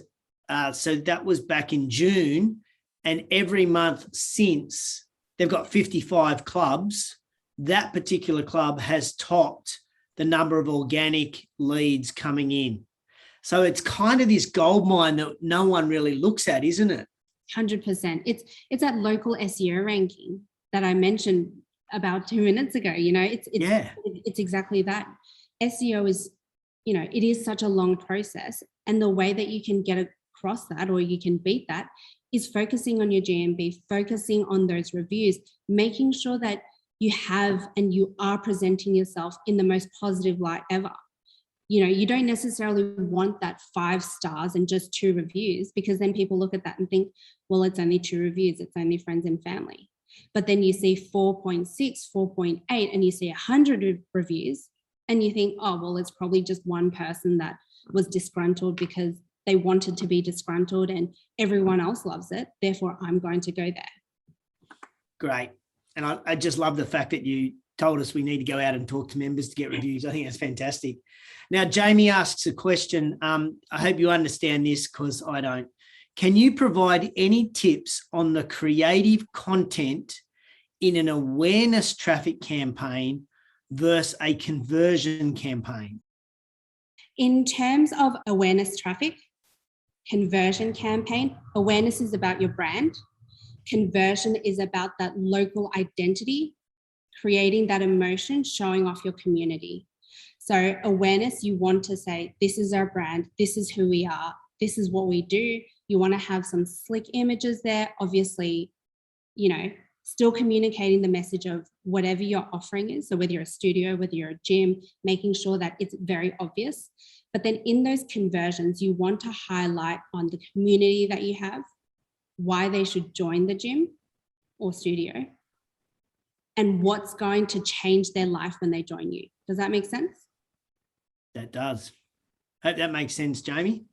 so that was back in June. And every month since, they've got 55 clubs. That particular club has topped the number of organic leads coming in. So it's kind of this gold mine that no one really looks at, isn't it? 100%. It's that local SEO ranking that I mentioned about 2 minutes ago. It's exactly that. SEO is, it is such a long process, and the way that you can get across that, or you can beat that, is focusing on your GMB, focusing on those reviews, making sure that you have and you are presenting yourself in the most positive light ever. You don't necessarily want that 5 stars and just 2 reviews, because then people look at that and think, well, it's only 2 reviews, it's only friends and family. But then you see 4.6, 4.8, and you see 100 reviews, and you think, oh, well, it's probably just one person that was disgruntled because they wanted to be disgruntled and everyone else loves it. Therefore, I'm going to go there. Great. And I just love the fact that you told us we need to go out and talk to members to get reviews. I think that's fantastic. Now, Jamie asks a question. I hope you understand this, because I don't. Can you provide any tips on the creative content in an awareness traffic campaign versus a conversion campaign? In terms of awareness traffic, conversion campaign, awareness is about your brand. Conversion is about that local identity, creating that emotion, showing off your community. So awareness, you want to say, this is our brand, this is who we are, this is what we do. You want to have some slick images there, obviously, still communicating the message of whatever your offering is. So whether you're a studio, whether you're a gym, making sure that it's very obvious. But then in those conversions, you want to highlight on the community that you have, why they should join the gym or studio, and what's going to change their life when they join you. Does that make sense? That does. Hope that makes sense, Jamie.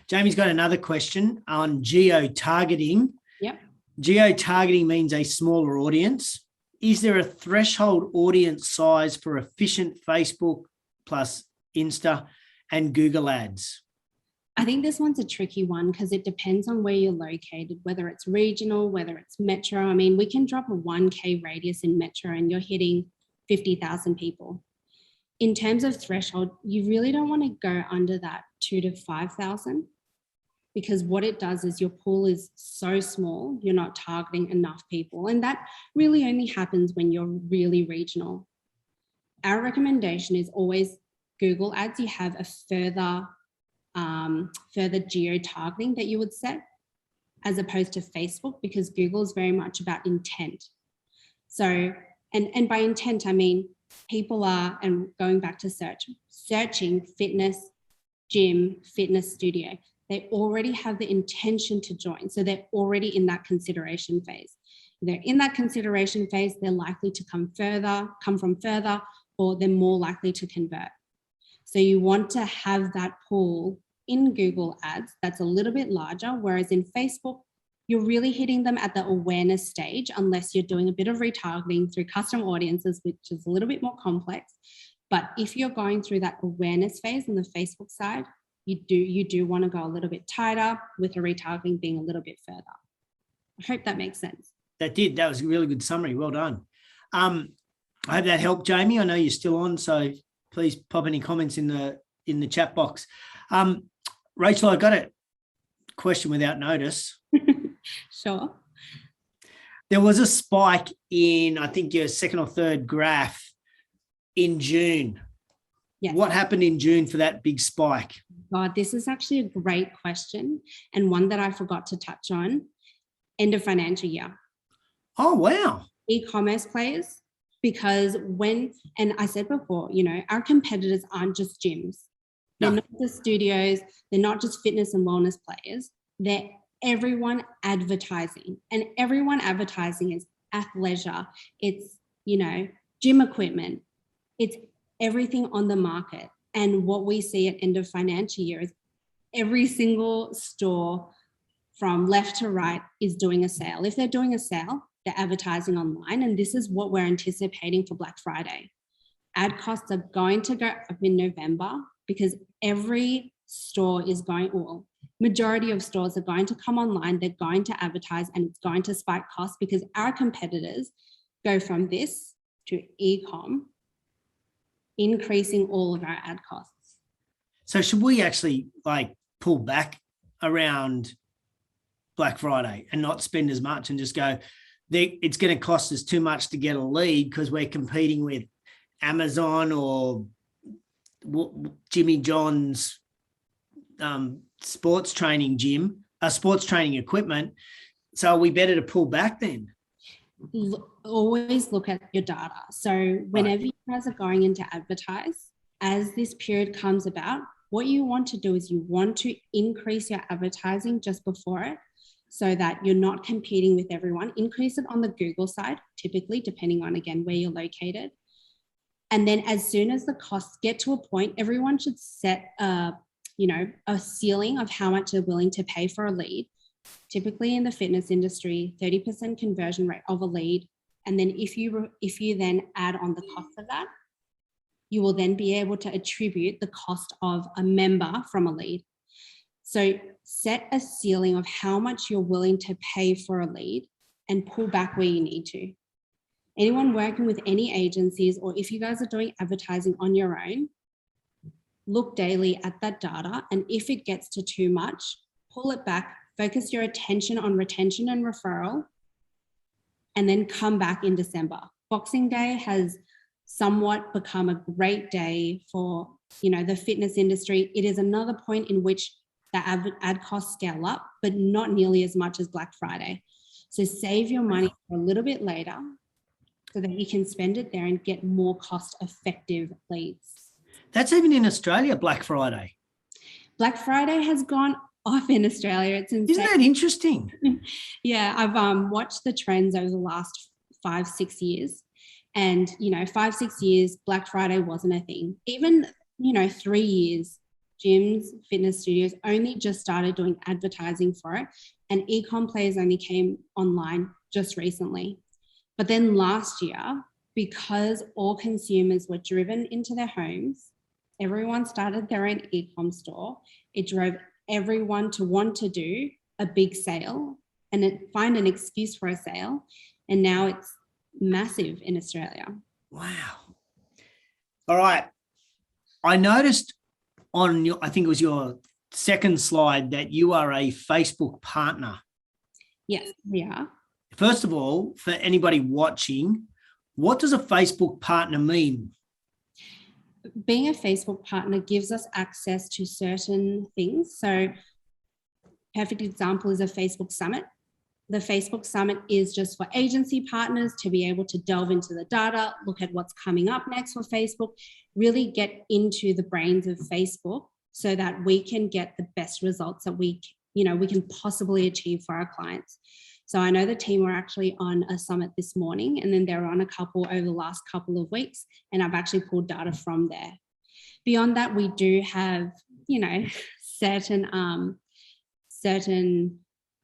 Jamie's got another question on geo-targeting. Yep. Geo-targeting means a smaller audience. Is there a threshold audience size for efficient Facebook plus Insta and Google ads? I think this one's a tricky one because it depends on where you're located, whether it's regional, whether it's metro. I mean, we can drop a 1K radius in metro and you're hitting 50,000 people. In terms of threshold, you really don't want to go under that 2,000 to 5,000, because what it does is your pool is so small, you're not targeting enough people. And that really only happens when you're really regional. Our recommendation is always Google ads. You have a further geo-targeting that you would set, as opposed to Facebook, because Google is very much about intent. So, and by intent, I mean, people are, and going back to searching fitness, gym, fitness studio. They already have the intention to join. So they're already in that consideration phase. If they're in that consideration phase, they're likely to come from further, or they're more likely to convert. So you want to have that pool in Google ads that's a little bit larger, whereas in Facebook, you're really hitting them at the awareness stage, unless you're doing a bit of retargeting through custom audiences, which is a little bit more complex. But if you're going through that awareness phase on the Facebook side, you do want to go a little bit tighter, with the retargeting being a little bit further. I hope that makes sense. That did. That was a really good summary. Well done. I hope that helped, Jamie. I know you're still on, so please pop any comments in the chat box. Rachel, I got a question without notice. Sure. There was a spike in, I think, your second or third graph in June. Yes. What happened in June for that big spike? God, this is actually a great question, and one that I forgot to touch on. End of financial year. Oh, wow. E-commerce players, because and I said before, our competitors aren't just gyms. They're not just studios. They're not just fitness and wellness players. They're everyone advertising, and everyone advertising is athleisure. It's, gym equipment. It's everything on the market. And what we see at end of financial year is every single store from left to right is doing a sale. If they're doing a sale, they're advertising online. And this is what we're anticipating for Black Friday. Ad costs are going to go up in November because every store is majority of stores are going to come online. They're going to advertise, and it's going to spike costs because our competitors go from this to e-com, increasing all of our ad costs. So should we actually pull back around Black Friday and not spend as much and just go, it's going to cost us too much to get a lead because we're competing with Amazon or Jimmy John's sports training equipment. So are we better to pull back then? Always look at your data. So whenever you guys are going in to advertise, as this period comes about, what you want to do is you want to increase your advertising just before it so that you're not competing with everyone. Increase it on the Google side, typically, depending on, again, where you're located. And then as soon as the costs get to a point, everyone should set a ceiling of how much they're willing to pay for a lead. Typically in the fitness industry, 30% conversion rate of a lead. And then if you then add on the cost of that, you will then be able to attribute the cost of a member from a lead. So set a ceiling of how much you're willing to pay for a lead and pull back where you need to. Anyone working with any agencies, or if you guys are doing advertising on your own, look daily at that data. And if it gets to too much, pull it back, focus your attention on retention and referral, and then come back in December. Boxing Day has somewhat become a great day for, the fitness industry. It is another point in which the ad costs scale up, but not nearly as much as Black Friday. So save your money for a little bit later so that you can spend it there and get more cost-effective leads. That's even in Australia, Black Friday. Black Friday has gone off in Australia. It's insane. Isn't that interesting? Yeah, I've watched the trends over the last 5-6 years. And, 5-6 years, Black Friday wasn't a thing. Even, 3 years, gyms, fitness studios only just started doing advertising for it. And e-com players only came online just recently. But then last year, because all consumers were driven into their homes, everyone started their own e-com store. It drove everyone to want to do a big sale and find an excuse for a sale. And now it's massive in Australia. Wow. All right. I noticed on I think it was your second slide, that you are a Facebook partner. Yes, we are. First of all, for anybody watching, what does a Facebook partner mean? Being a Facebook partner gives us access to certain things. So perfect example is a Facebook Summit. The Facebook Summit is just for agency partners to be able to delve into the data, look at what's coming up next for Facebook, really get into the brains of Facebook so that we can get the best results that we can possibly achieve for our clients. So I know the team were actually on a summit this morning, and then they were on a couple over the last couple of weeks, and I've actually pulled data from there. Beyond that, we do have, certain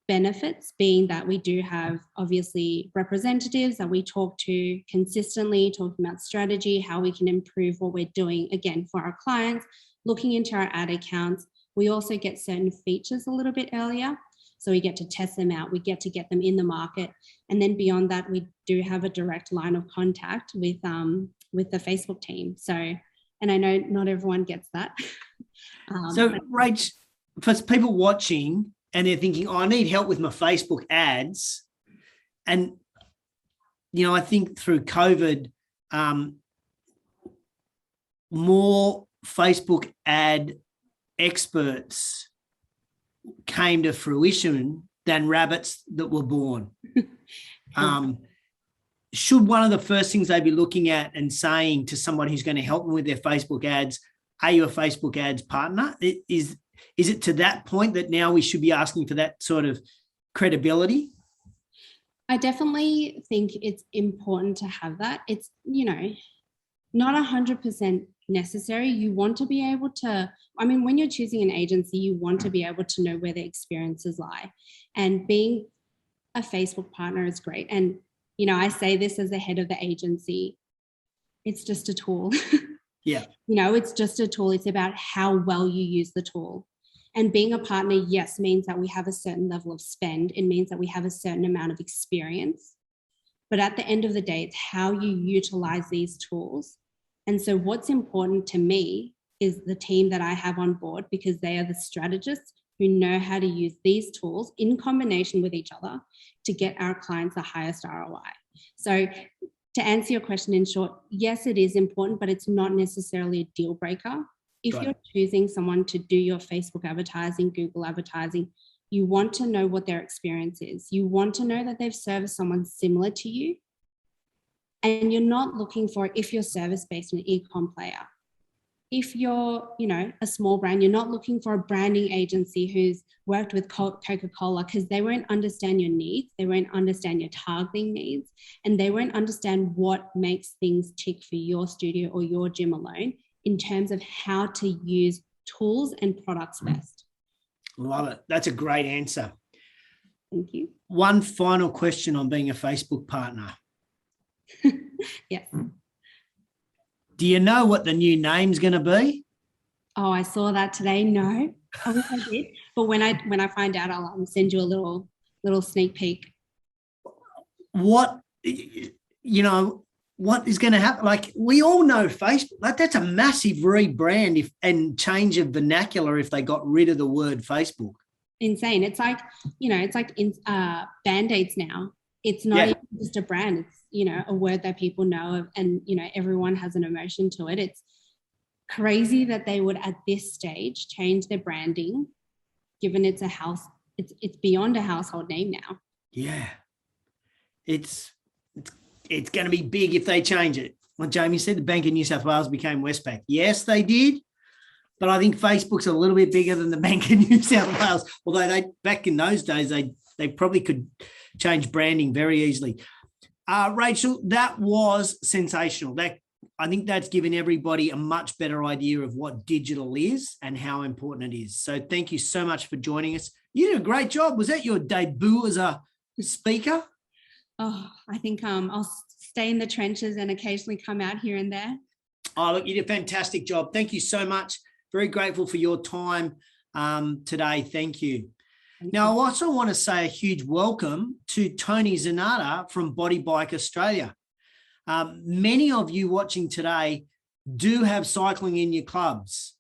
benefits, being that we do have obviously representatives that we talk to consistently, talking about strategy, how we can improve what we're doing, again, for our clients, looking into our ad accounts. We also get certain features a little bit earlier. So we get to test them out, we get to get them in the market. And then beyond that, we do have a direct line of contact with the Facebook team. So, and I know not everyone gets that. So Rach, for people watching and they're thinking, I need help with my Facebook ads. And, I think through COVID, more Facebook ad experts came to fruition than rabbits that were born. Should one of the first things they be looking at and saying to someone who's going to help them with their Facebook ads, are you a Facebook ads partner? Is it to that point that now we should be asking for that sort of credibility? I definitely think it's important to have that. It's, not 100% necessary. You want to be able to, when you're choosing an agency, you want to be able to know where the experiences lie. And being a Facebook partner is great. And, I say this as the head of the agency, it's just a tool. Yeah. It's just a tool. It's about how well you use the tool. And being a partner, yes, means that we have a certain level of spend. It means that we have a certain amount of experience. But at the end of the day, it's how you utilize these tools. And so what's important to me is the team that I have on board, because they are the strategists who know how to use these tools in combination with each other to get our clients the highest ROI. So to answer your question in short, yes, it is important, but it's not necessarily a deal breaker. If you're choosing someone to do your Facebook advertising, Google advertising, you want to know what their experience is. You want to know that they've serviced someone similar to you. And you're not looking for, if you're service-based an e-com player. If you're, a small brand, you're not looking for a branding agency who's worked with Coca-Cola, because they won't understand your needs. They won't understand your targeting needs, and they won't understand what makes things tick for your studio or your gym alone in terms of how to use tools and products best. Love it. That's a great answer. Thank you. One final question on being a Facebook partner. Yes. Do you know what the new name's going to be? Oh, I saw that today. No, I wish I did. But when I find out, I'll send you a little sneak peek. What what is going to happen? Like, we all know Facebook, that's a massive rebrand and change of vernacular if they got rid of the word Facebook. Insane. It's like, Band-Aids now. It's not even just a brand. It's, a word that people know of, and, everyone has an emotion to it. It's crazy that they would at this stage change their branding, given it's beyond a household name now. Yeah. It's going to be big if they change it. Like Jamie said, the Bank of New South Wales became Westpac. Yes, they did. But I think Facebook's a little bit bigger than the Bank of New South Wales. Although back in those days, they probably could change branding very easily. Rachel, that was sensational. I think that's given everybody a much better idea of what digital is and how important it is. So thank you so much for joining us. You did a great job. Was that your debut as a speaker? Oh, I think I'll stay in the trenches and occasionally come out here and there. Oh, look, you did a fantastic job. Thank you so much. Very grateful for your time today. Thank you. Now, I also want to say a huge welcome to Tony Zanata from Body Bike Australia. Many of you watching today do have cycling in your clubs.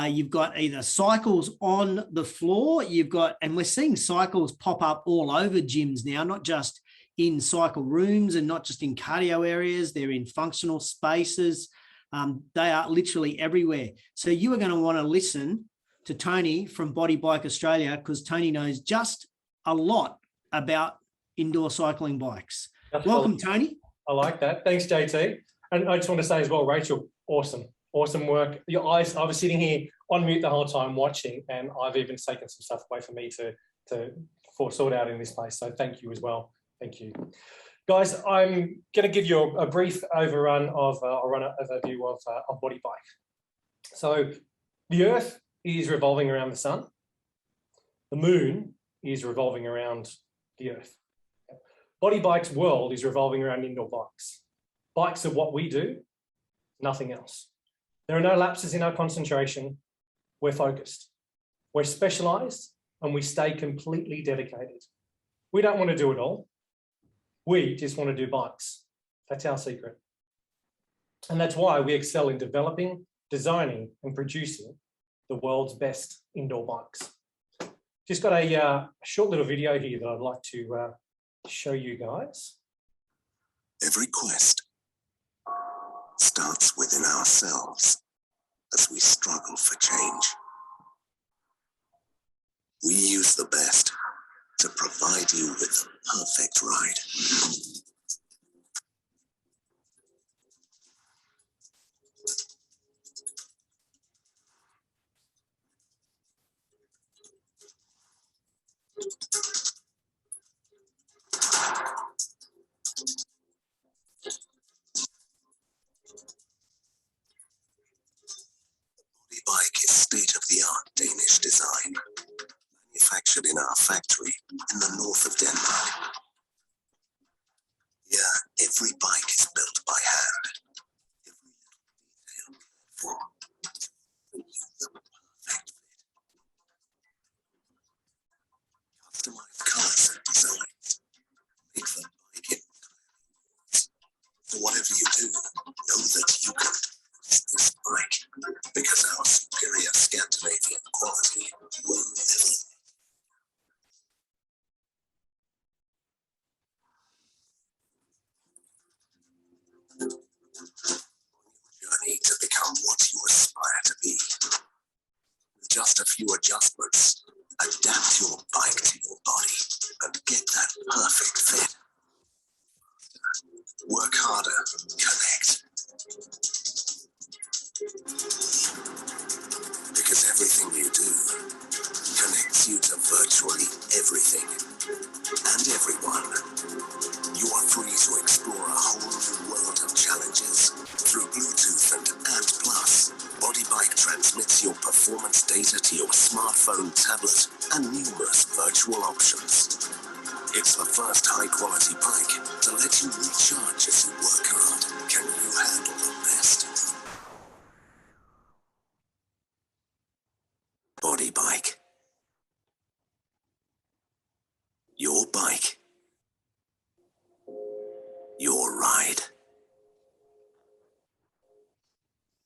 You've got either cycles on the floor, and we're seeing cycles pop up all over gyms now, not just in cycle rooms and not just in cardio areas. They're in functional spaces. They are literally everywhere. So you are going to want to listen to Tony from Body Bike Australia, because Tony knows just a lot about indoor cycling bikes. Welcome, Tony. I like that. Thanks, JT. And I just want to say as well, Rachel, awesome work. I was sitting here on mute the whole time watching, and I've even taken some stuff away from me to sort out in this place. So thank you as well. Thank you. Guys, I'm going to give you a brief overview of Body Bike. So the Earth is revolving around the sun. The moon is revolving around the Earth. Body Bike's world is revolving around indoor bikes. Bikes are what we do, nothing else. There are no lapses in our concentration. We're focused. We're specialised, and we stay completely dedicated. We don't want to do it all. We just want to do bikes. That's our secret. And that's why we excel in developing, designing, and producing the world's best indoor bikes. Just got a short little video here that I'd like to show you guys. Every quest starts within ourselves as we struggle for change. We use the best to provide you with the perfect ride. The bike is state-of-the-art Danish design, manufactured in our factory in the north of Denmark. Here, every bike is built by hand. Every little detail cared for. To give you the perfect fit. Customized colors and designs make the bike entirely yours. So whatever you do, know that you can use this bike because our superior Scandinavian quality will never. Journey to become what you aspire to be. With just a few adjustments, adapt your bike to your body and get that perfect fit. Work harder, connect. Because everything you do connects you to virtually everything and everyone. You are free to explore a whole new world of challenges through Bluetooth and Plus. Body Bike transmits your performance data to your smartphone, tablet, and numerous virtual options. It's the first high-quality bike to let you recharge as you work hard. Can you handle the best? Body Bike. Your bike. Your ride.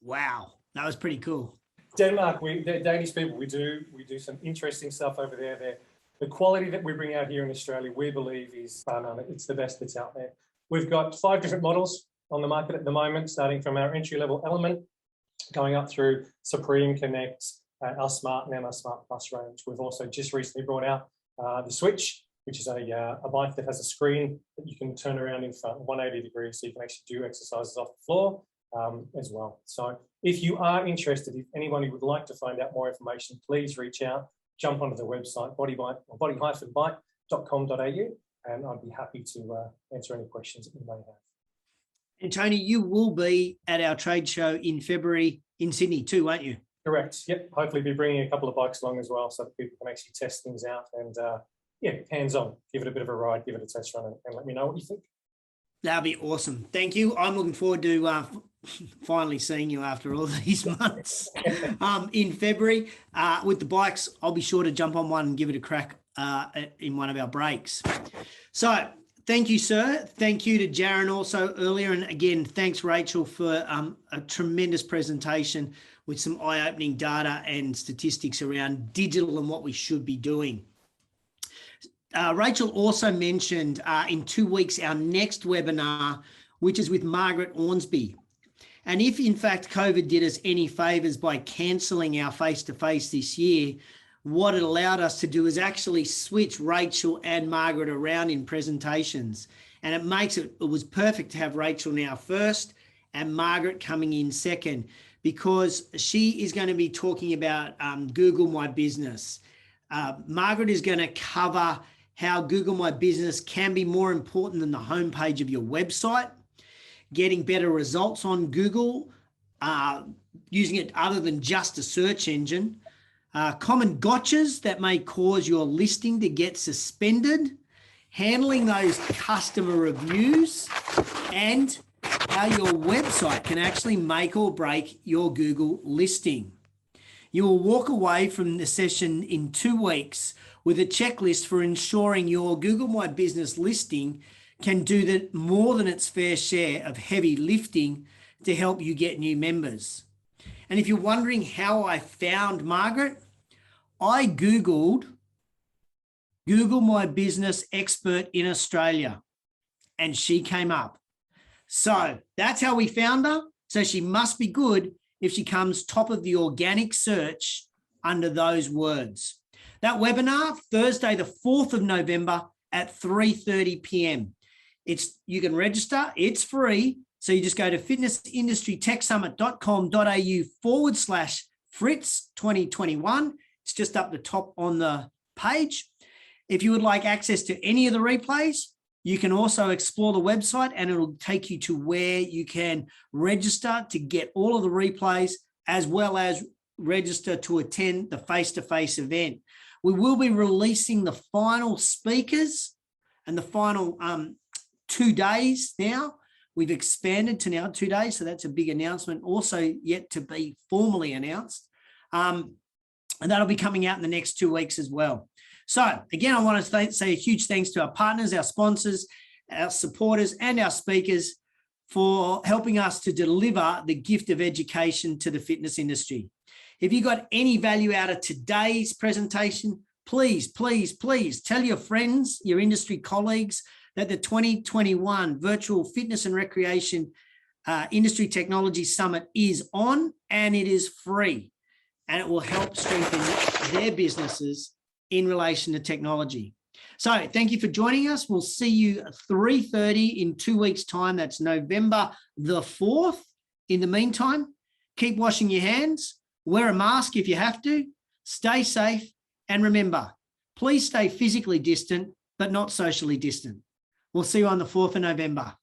Wow, that was pretty cool. Denmark, the Danish people, we do some interesting stuff over there. The quality that we bring out here in Australia, we believe is it's the best that's out there. We've got 5 different models on the market at the moment, starting from our entry-level Element, going up through Supreme, Connect, our Smart, and our Smart Plus range. We've also just recently brought out the Switch, which is a bike that has a screen that you can turn around in front 180 degrees, so you can actually do exercises off the floor as well. So if you are interested, if anybody would like to find out more information, please reach out, jump onto the website, body-bike.com.au, and I'd be happy to answer any questions that you may have. And Tony, you will be at our trade show in February in Sydney too, won't you? Correct. Yep. Hopefully be bringing a couple of bikes along as well so that people can actually test things out and hands-on, give it a bit of a ride, give it a test run and let me know what you think. That'll be awesome. Thank you. I'm looking forward to finally seeing you after all these months in February. With the bikes, I'll be sure to jump on one and give it a crack in one of our breaks. So thank you, sir. Thank you to Jaron also earlier. And again, thanks, Rachel, for a tremendous presentation with some eye-opening data and statistics around digital and what we should be doing. Rachel also mentioned in 2 weeks our next webinar, which is with Margaret Ornsby. And if in fact COVID did us any favors by cancelling our face-to-face this year, what it allowed us to do is actually switch Rachel and Margaret around in presentations. And it was perfect to have Rachel now first and Margaret coming in second, because she is going to be talking about Google My Business. Margaret is going to cover how Google My Business can be more important than the homepage of your website, getting better results on Google, using it other than just a search engine, common gotchas that may cause your listing to get suspended, handling those customer reviews, and how your website can actually make or break your Google listing. You will walk away from the session in 2 weeks with a checklist for ensuring your Google My Business listing can do more than its fair share of heavy lifting to help you get new members. And if you're wondering how I found Margaret, I Googled Google My Business expert in Australia, and she came up. So that's how we found her. So she must be good if she comes top of the organic search under those words. That webinar, Thursday, the 4th of November at 3:30 p.m. You can register, it's free. So you just go to fitnessindustrytechsummit.com.au/Fritz 2021. It's just up the top on the page. If you would like access to any of the replays, you can also explore the website and it'll take you to where you can register to get all of the replays, as well as register to attend the face-to-face event. We will be releasing the final speakers and the final 2 days now. We've expanded to now 2 days, so that's a big announcement, also yet to be formally announced. And that'll be coming out in the next 2 weeks as well. So again, I want to say a huge thanks to our partners, our sponsors, our supporters, and our speakers for helping us to deliver the gift of education to the fitness industry. If you got any value out of today's presentation, please, please, please tell your friends, your industry colleagues that the 2021 Virtual Fitness and Recreation Industry Technology Summit is on, and it is free, and it will help strengthen their businesses in relation to technology. So thank you for joining us. We'll see you at 3:30 in 2 weeks' time. That's November the 4th. In the meantime, keep washing your hands, wear a mask if you have to, stay safe, and remember, please stay physically distant, but not socially distant. We'll see you on the 4th of November.